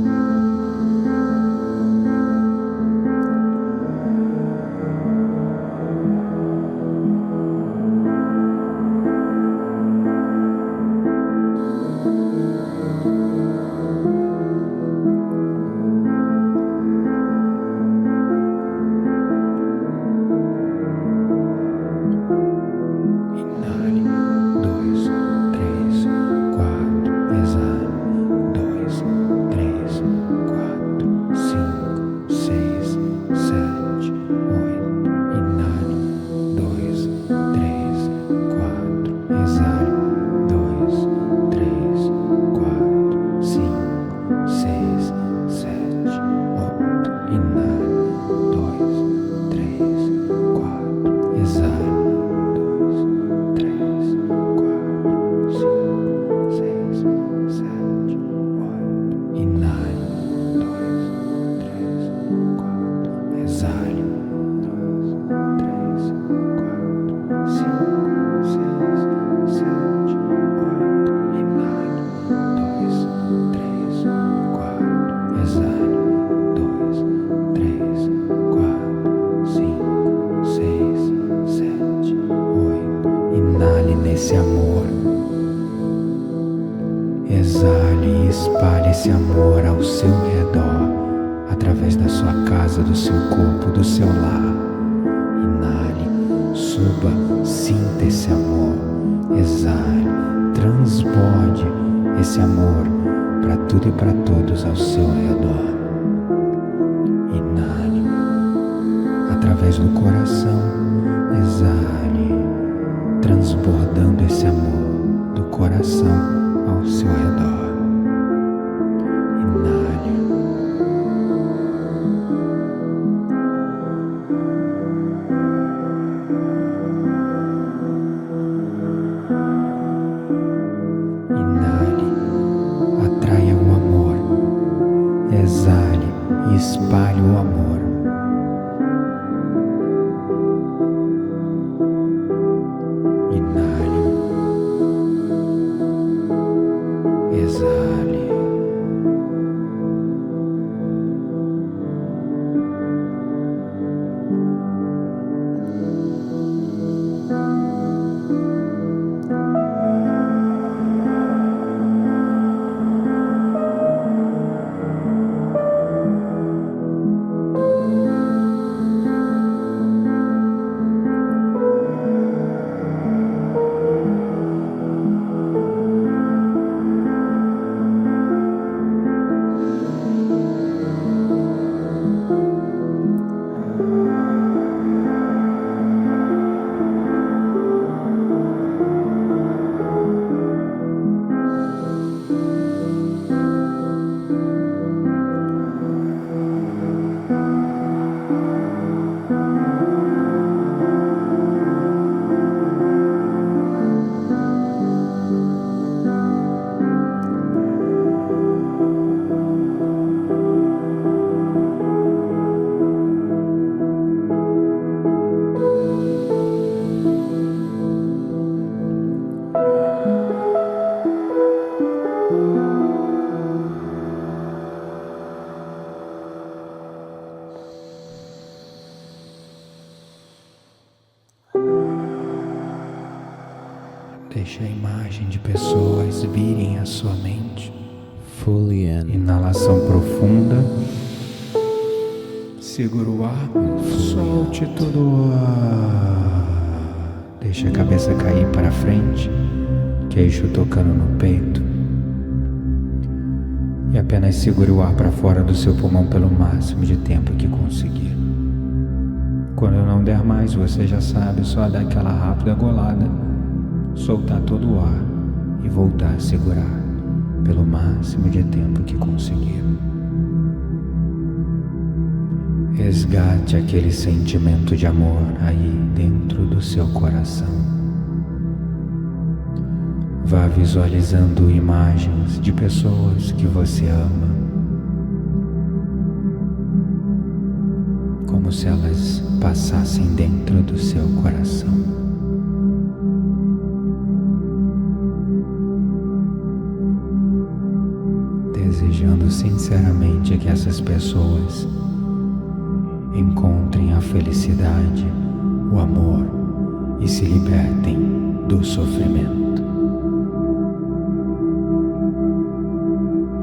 Esse amor, exale e espalhe esse amor ao seu redor, através da sua casa, do seu corpo, do seu lar. Inale, suba, sinta esse amor, exale, transborde esse amor para tudo e para todos ao seu redor. Inale, através do coração, exale, transbordando esse amor do coração ao seu redor. Inale. Inale, atraia o amor. Exale e espalhe o amor. Exale. Deixe a imagem de pessoas virem à sua mente. Fully in. Inalação profunda. Segura o ar. Solte todo o ar. Deixe a cabeça cair para frente. Queixo tocando no peito. E apenas segure o ar para fora do seu pulmão pelo máximo de tempo que conseguir. Quando eu não der mais, você já sabe, só dar aquela rápida golada, soltar todo o ar e voltar a segurar pelo máximo de tempo que conseguir. Resgate aquele sentimento de amor aí dentro do seu coração. Vá visualizando imagens de pessoas que você ama, como se elas passassem dentro do seu coração. Desejando sinceramente que essas pessoas encontrem a felicidade, o amor e se libertem do sofrimento.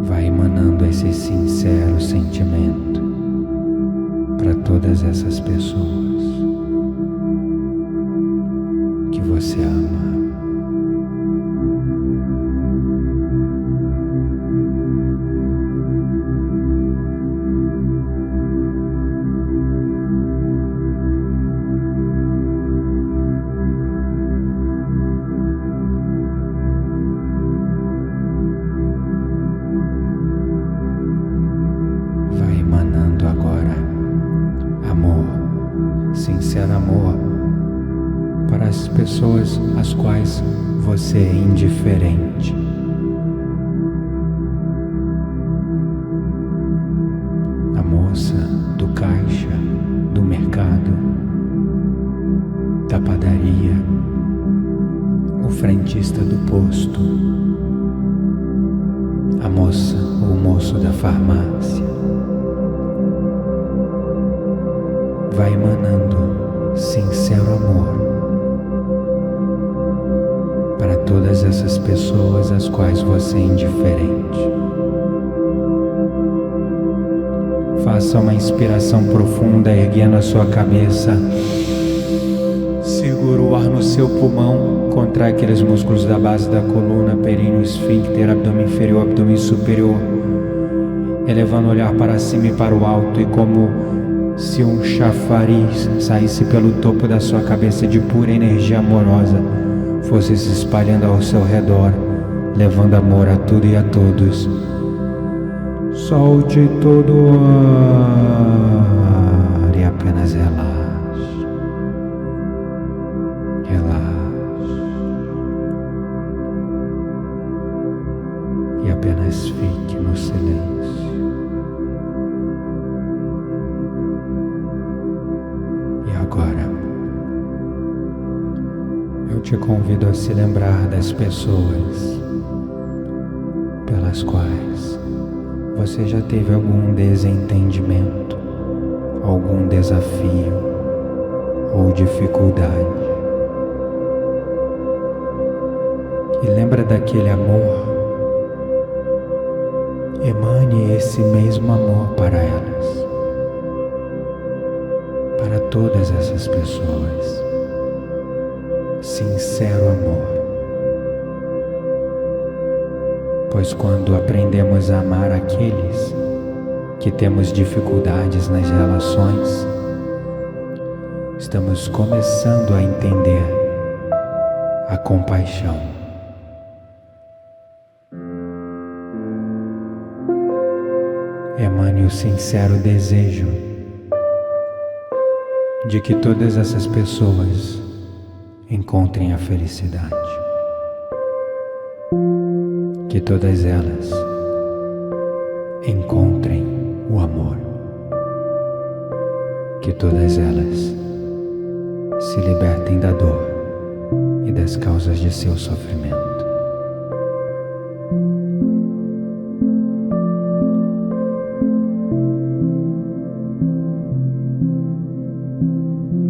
Vai emanando esse sincero sentimento para todas essas pessoas que você ama. Sincero amor para as pessoas às quais você é indiferente. A moça do caixa, do mercado, da padaria, o frentista do posto, a moça ou o moço da farmácia. Vai emanando sincero amor para todas essas pessoas às quais você é indiferente. Faça uma inspiração profunda, erguendo a sua cabeça. Segura o ar no seu pulmão, contrai aqueles músculos da base da coluna, períneo, esfíncter, abdômen inferior, abdômen superior, elevando o olhar para cima e para o alto, e como se um chafariz saísse pelo topo da sua cabeça de pura energia amorosa, fosse se espalhando ao seu redor, levando amor a tudo e a todos. Solte todo o ar e apenas relaxe. Relaxe. E apenas fique no silêncio. Agora, eu te convido a se lembrar das pessoas pelas quais você já teve algum desentendimento, algum desafio ou dificuldade. E lembra daquele amor? Emane esse mesmo amor para elas. Para todas essas pessoas, sincero amor, pois quando aprendemos a amar aqueles que temos dificuldades nas relações, estamos começando a entender a compaixão. Emane o sincero desejo de que todas essas pessoas encontrem a felicidade, que todas elas encontrem o amor, que todas elas se libertem da dor e das causas de seu sofrimento.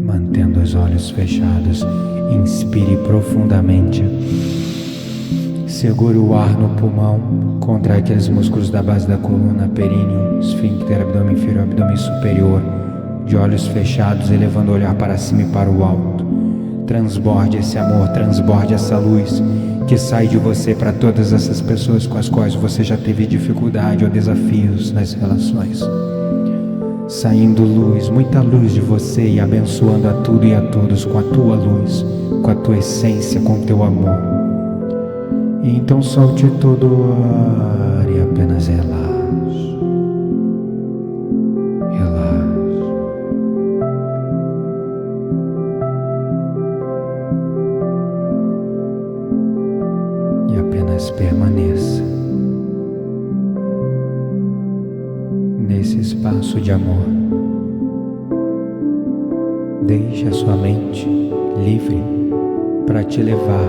Mantendo os olhos fechados. Inspire profundamente. Segure o ar no pulmão. Contrai aqueles músculos da base da coluna, períneo, esfíncter, abdômen inferior, abdômen superior. De olhos fechados, elevando o olhar para cima e para o alto. Transborde esse amor, transborde essa luz que sai de você para todas essas pessoas com as quais você já teve dificuldade ou desafios nas relações. Saindo luz, muita luz de você e abençoando a tudo e a todos com a tua luz, com a tua essência, com o teu amor. E então solte todo o ar e apenas relaxe. Relaxe. E apenas permaneça nesse espaço de amor. Deixe a sua mente livre para te levar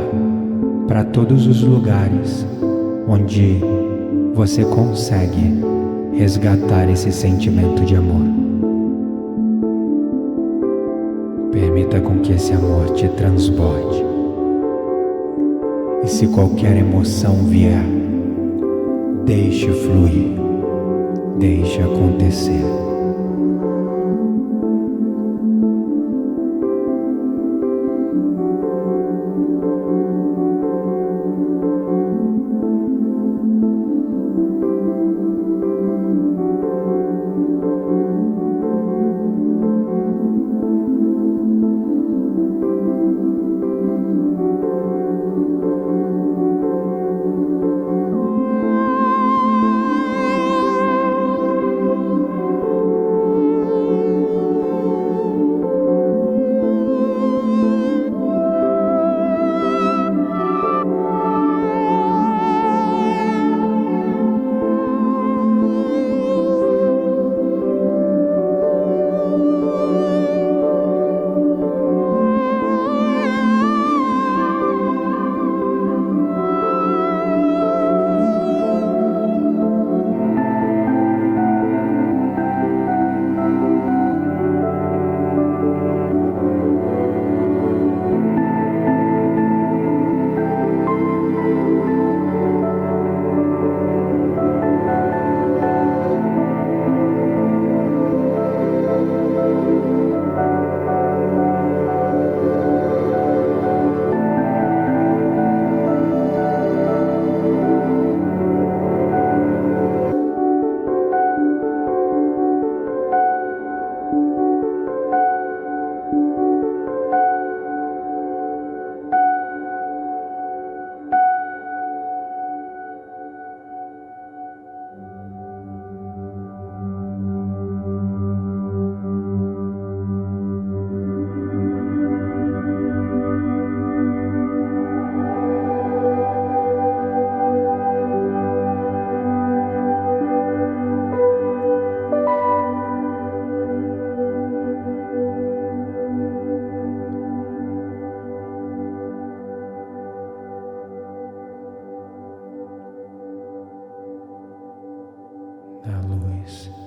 para todos os lugares onde você consegue resgatar esse sentimento de amor. Permita com que esse amor te transborde. E se qualquer emoção vier, deixe fluir, deixe acontecer.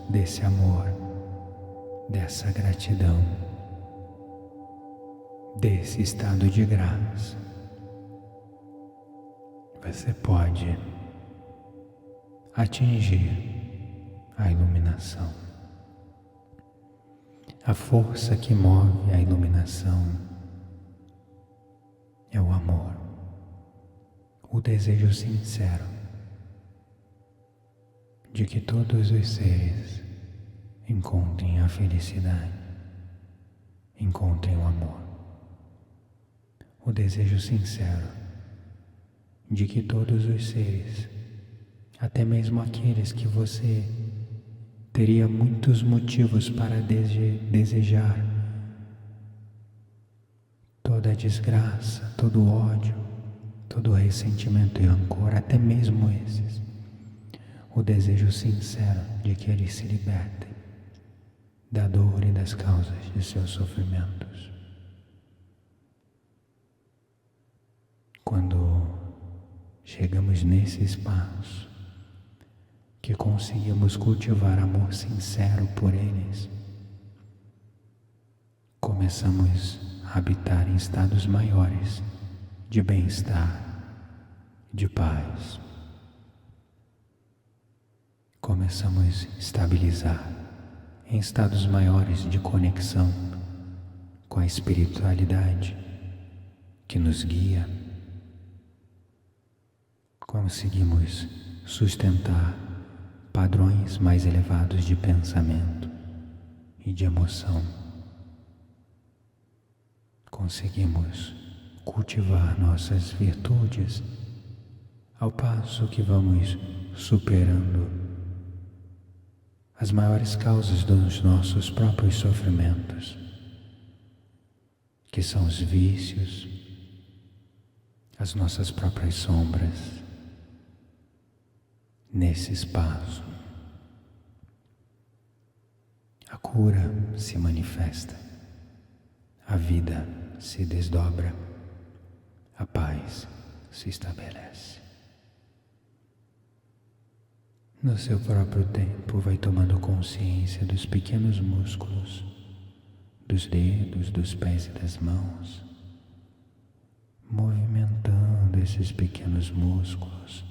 Desse amor, dessa gratidão, desse estado de graça, você pode atingir a iluminação. A força que move a iluminação é o amor, o desejo sincero de que todos os seres encontrem a felicidade, encontrem o amor. O desejo sincero de que todos os seres, até mesmo aqueles que você teria muitos motivos para desejar, toda a desgraça, todo o ódio, todo o ressentimento e rancor, até mesmo esses, o desejo sincero de que eles se libertem da dor e das causas de seus sofrimentos. Quando chegamos nesse espaço, que conseguimos cultivar amor sincero por eles, começamos habitar em estados maiores de bem-estar, de paz. Começamos a estabilizar em estados maiores de conexão com a espiritualidade que nos guia. Conseguimos sustentar padrões mais elevados de pensamento e de emoção. Conseguimos cultivar nossas virtudes ao passo que vamos superando as maiores causas dos nossos próprios sofrimentos, que são os vícios, as nossas próprias sombras. Nesse espaço, a cura se manifesta, a vida se desdobra, a paz se estabelece. No seu próprio tempo, vai tomando consciência dos pequenos músculos, dos dedos, dos pés e das mãos, movimentando esses pequenos músculos,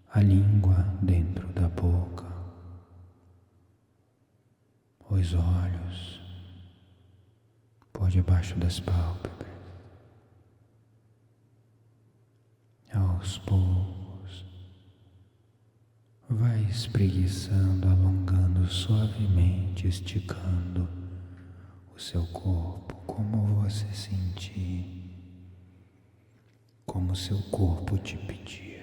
a língua dentro da boca, os olhos por debaixo das pálpebras. Aos poucos, vai espreguiçando, alongando suavemente, esticando o seu corpo, como você sentir, como seu corpo te pedir.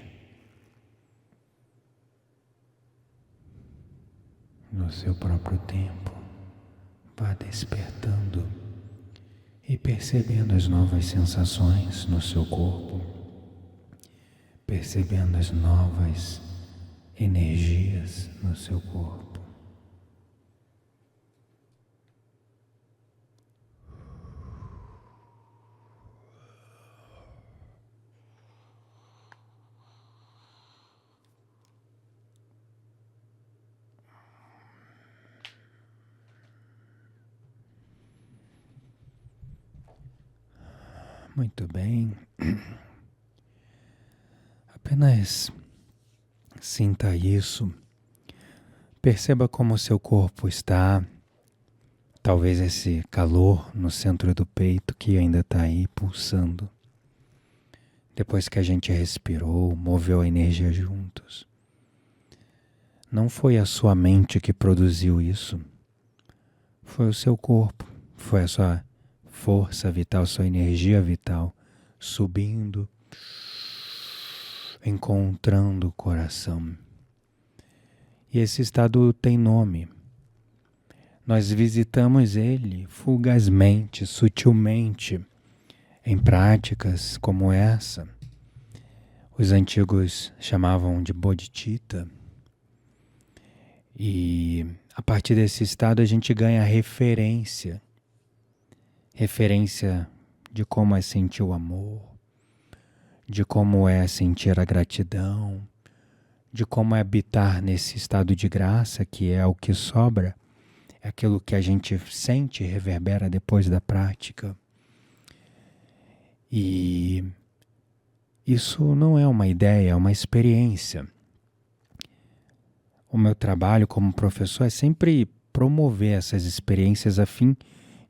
No seu próprio tempo, vá despertando e percebendo as novas sensações no seu corpo, percebendo as novas energias no seu corpo. Muito bem. Apenas sinta isso. Perceba como o seu corpo está. Talvez esse calor no centro do peito que ainda está aí pulsando. Depois que a gente respirou, moveu a energia juntos. Não foi a sua mente que produziu isso. Foi o seu corpo. Foi a sua força vital, sua energia vital subindo, encontrando o coração. E esse estado tem nome. Nós visitamos ele fugazmente, sutilmente, em práticas como essa. Os antigos chamavam de bodhicitta. E a partir desse estado a gente ganha referência de como é sentir o amor, de como é sentir a gratidão, de como é habitar nesse estado de graça, que é o que sobra, é aquilo que a gente sente e reverbera depois da prática. E isso não é uma ideia, é uma experiência. O meu trabalho como professor é sempre promover essas experiências a fim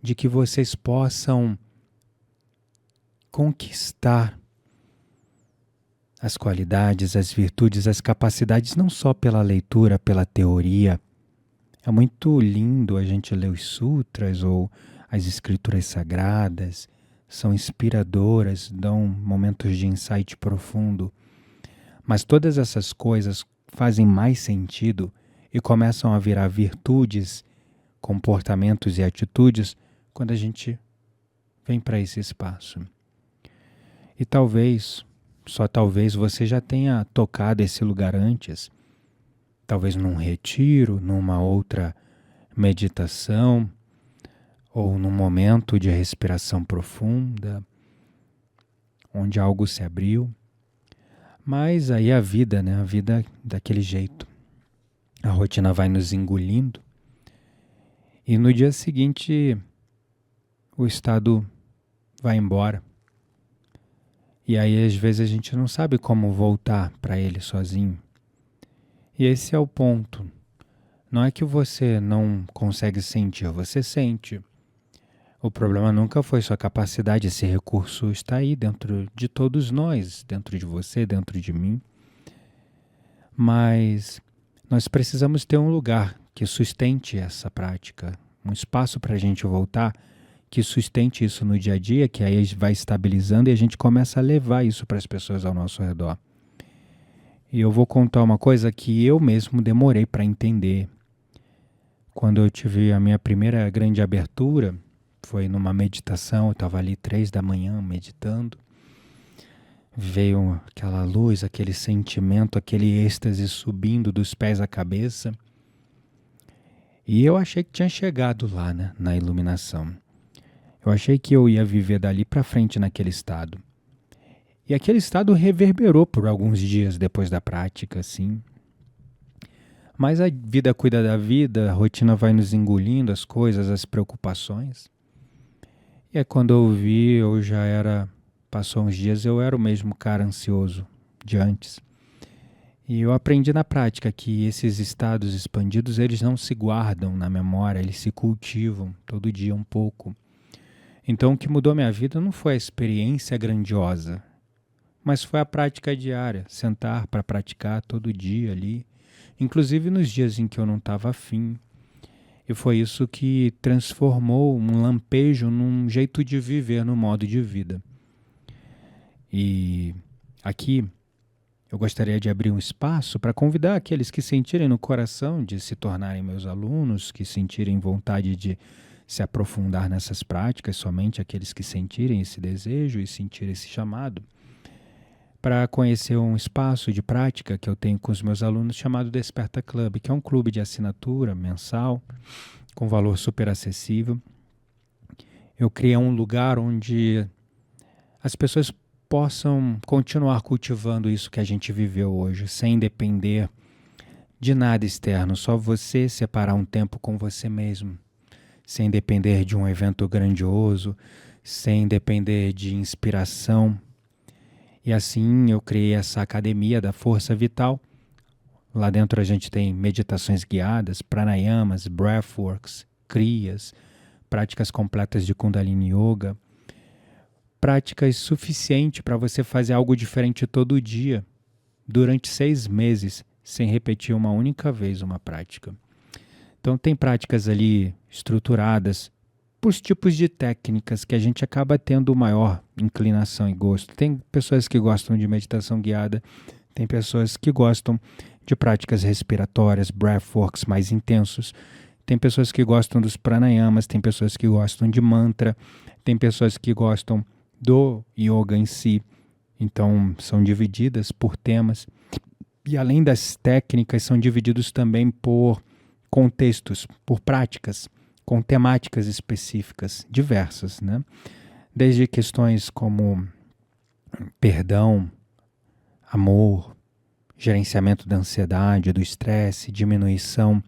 de que vocês possam conquistar as qualidades, as virtudes, as capacidades, não só pela leitura, pela teoria. É muito lindo a gente ler os sutras ou as escrituras sagradas, são inspiradoras, dão momentos de insight profundo. Mas todas essas coisas fazem mais sentido e começam a virar virtudes, comportamentos e atitudes quando a gente vem para esse espaço. E talvez, só talvez, você já tenha tocado esse lugar antes, talvez num retiro, numa outra meditação, ou num momento de respiração profunda, onde algo se abriu. Mas aí a vida, né? A vida daquele jeito. A rotina vai nos engolindo e no dia seguinte o estado vai embora. E aí às vezes a gente não sabe como voltar para ele sozinho. E esse é o ponto. Não é que você não consegue sentir, você sente. O problema nunca foi sua capacidade, esse recurso está aí dentro de todos nós, dentro de você, dentro de mim. Mas nós precisamos ter um lugar que sustente essa prática, um espaço para a gente voltar, que sustente isso no dia a dia, que aí vai estabilizando e a gente começa a levar isso para as pessoas ao nosso redor. E eu vou contar uma coisa que eu mesmo demorei para entender. Quando eu tive a minha primeira grande abertura, foi numa meditação, eu estava ali 3 da manhã meditando, veio aquela luz, aquele sentimento, aquele êxtase subindo dos pés à cabeça, e eu achei que tinha chegado lá, né, na iluminação. Eu achei que eu ia viver dali para frente naquele estado. E aquele estado reverberou por alguns dias depois da prática, assim. Mas a vida cuida da vida, a rotina vai nos engolindo as coisas, as preocupações. E aí quando eu vi, eu já era, passou uns dias, eu era o mesmo cara ansioso de antes. E eu aprendi na prática que esses estados expandidos, eles não se guardam na memória, eles se cultivam todo dia um pouco. Então o que mudou minha vida não foi a experiência grandiosa, mas foi a prática diária, sentar para praticar todo dia ali, inclusive nos dias em que eu não estava afim. E foi isso que transformou um lampejo num jeito de viver, num modo de vida. E aqui eu gostaria de abrir um espaço para convidar aqueles que sentirem no coração de se tornarem meus alunos, que sentirem vontade de se aprofundar nessas práticas, somente aqueles que sentirem esse desejo e sentirem esse chamado, para conhecer um espaço de prática que eu tenho com os meus alunos chamado Desperta Club, que é um clube de assinatura mensal, com valor super acessível. Eu criei um lugar onde as pessoas possam continuar cultivando isso que a gente viveu hoje, sem depender de nada externo, só você separar um tempo com você mesmo, sem depender de um evento grandioso, sem depender de inspiração. E assim eu criei essa academia da força vital. Lá dentro a gente tem meditações guiadas, pranayamas, breathworks, kriyas, práticas completas de Kundalini Yoga, práticas suficientes para você fazer algo diferente todo dia, durante 6 meses, sem repetir uma única vez uma prática. Então tem práticas ali estruturadas por os tipos de técnicas que a gente acaba tendo maior inclinação e gosto. Tem pessoas que gostam de meditação guiada, tem pessoas que gostam de práticas respiratórias, breathworks mais intensos, tem pessoas que gostam dos pranayamas, tem pessoas que gostam de mantra, tem pessoas que gostam do yoga em si. Então são divididas por temas. E além das técnicas, são divididos também por contextos, por práticas, com temáticas específicas, diversas, né? Desde questões como perdão, amor, gerenciamento da ansiedade, do estresse, diminuição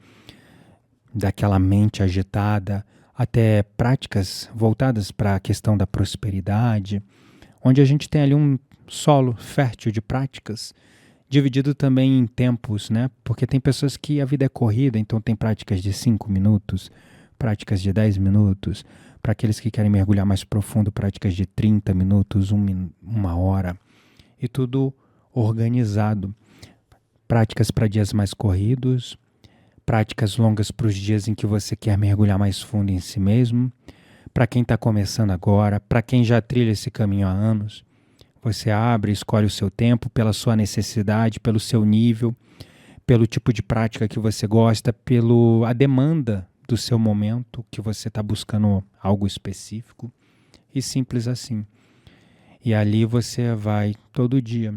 daquela mente agitada, até práticas voltadas para a questão da prosperidade, onde a gente tem ali um solo fértil de práticas, dividido também em tempos, né? Porque tem pessoas que a vida é corrida, então tem práticas de 5 minutos, práticas de 10 minutos, para aqueles que querem mergulhar mais profundo, práticas de 30 minutos, 1 hora, e tudo organizado. Práticas para dias mais corridos, práticas longas para os dias em que você quer mergulhar mais fundo em si mesmo, para quem está começando agora, para quem já trilha esse caminho há anos. Você abre, escolhe o seu tempo pela sua necessidade, pelo seu nível, pelo tipo de prática que você gosta, pela demanda do seu momento, que você está buscando algo específico, e simples assim. E ali você vai todo dia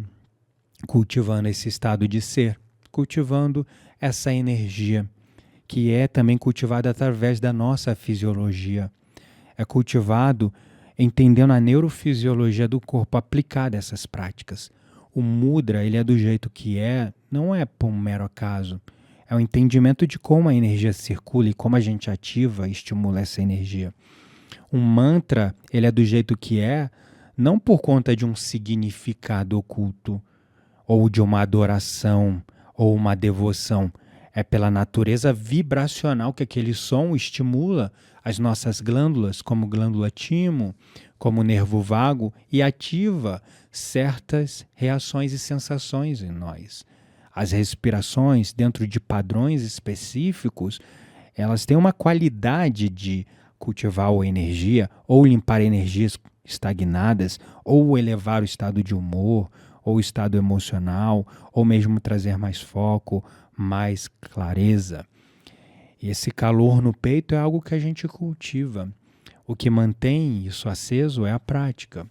cultivando esse estado de ser, cultivando essa energia, que é também cultivada através da nossa fisiologia. É cultivado entendendo a neurofisiologia do corpo aplicada a essas práticas. O mudra, ele é do jeito que é, não é por um mero acaso. É o entendimento de como a energia circula e como a gente ativa e estimula essa energia. Um mantra, ele é do jeito que é, não por conta de um significado oculto, ou de uma adoração, ou uma devoção. É pela natureza vibracional que aquele som estimula as nossas glândulas, como glândula timo, como nervo vago, e ativa certas reações e sensações em nós. As respirações, dentro de padrões específicos, elas têm uma qualidade de cultivar a energia, ou limpar energias estagnadas, ou elevar o estado de humor, ou estado emocional, ou mesmo trazer mais foco, mais clareza. E esse calor no peito é algo que a gente cultiva. O que mantém isso aceso é a prática.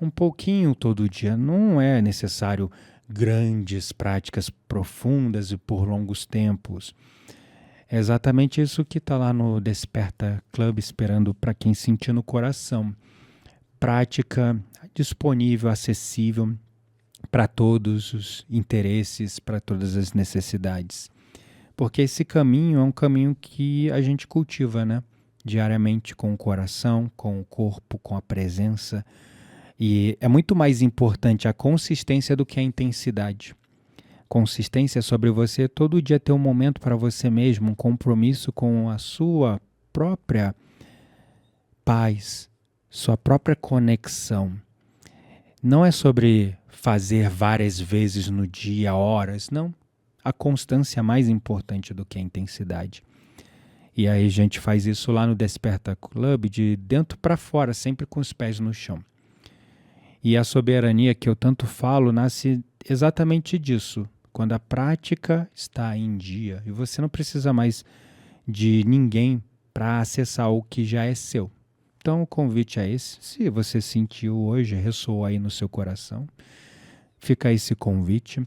Um pouquinho todo dia, não é necessário grandes práticas profundas e por longos tempos. É exatamente isso que está lá no Desperta Club, esperando para quem sentir no coração. Prática disponível, acessível para todos os interesses, para todas as necessidades. Porque esse caminho é um caminho que a gente cultiva, né? Diariamente, com o coração, com o corpo, com a presença. E é muito mais importante a consistência do que a intensidade. Consistência sobre você todo dia ter um momento para você mesmo, um compromisso com a sua própria paz, sua própria conexão. Não é sobre fazer várias vezes no dia, horas, não. A constância é mais importante do que a intensidade. E aí a gente faz isso lá no Desperta Club, de dentro para fora, sempre com os pés no chão. E a soberania que eu tanto falo nasce exatamente disso, quando a prática está em dia e você não precisa mais de ninguém para acessar o que já é seu. Então o convite é esse. Se você sentiu hoje, ressoou aí no seu coração, fica esse convite.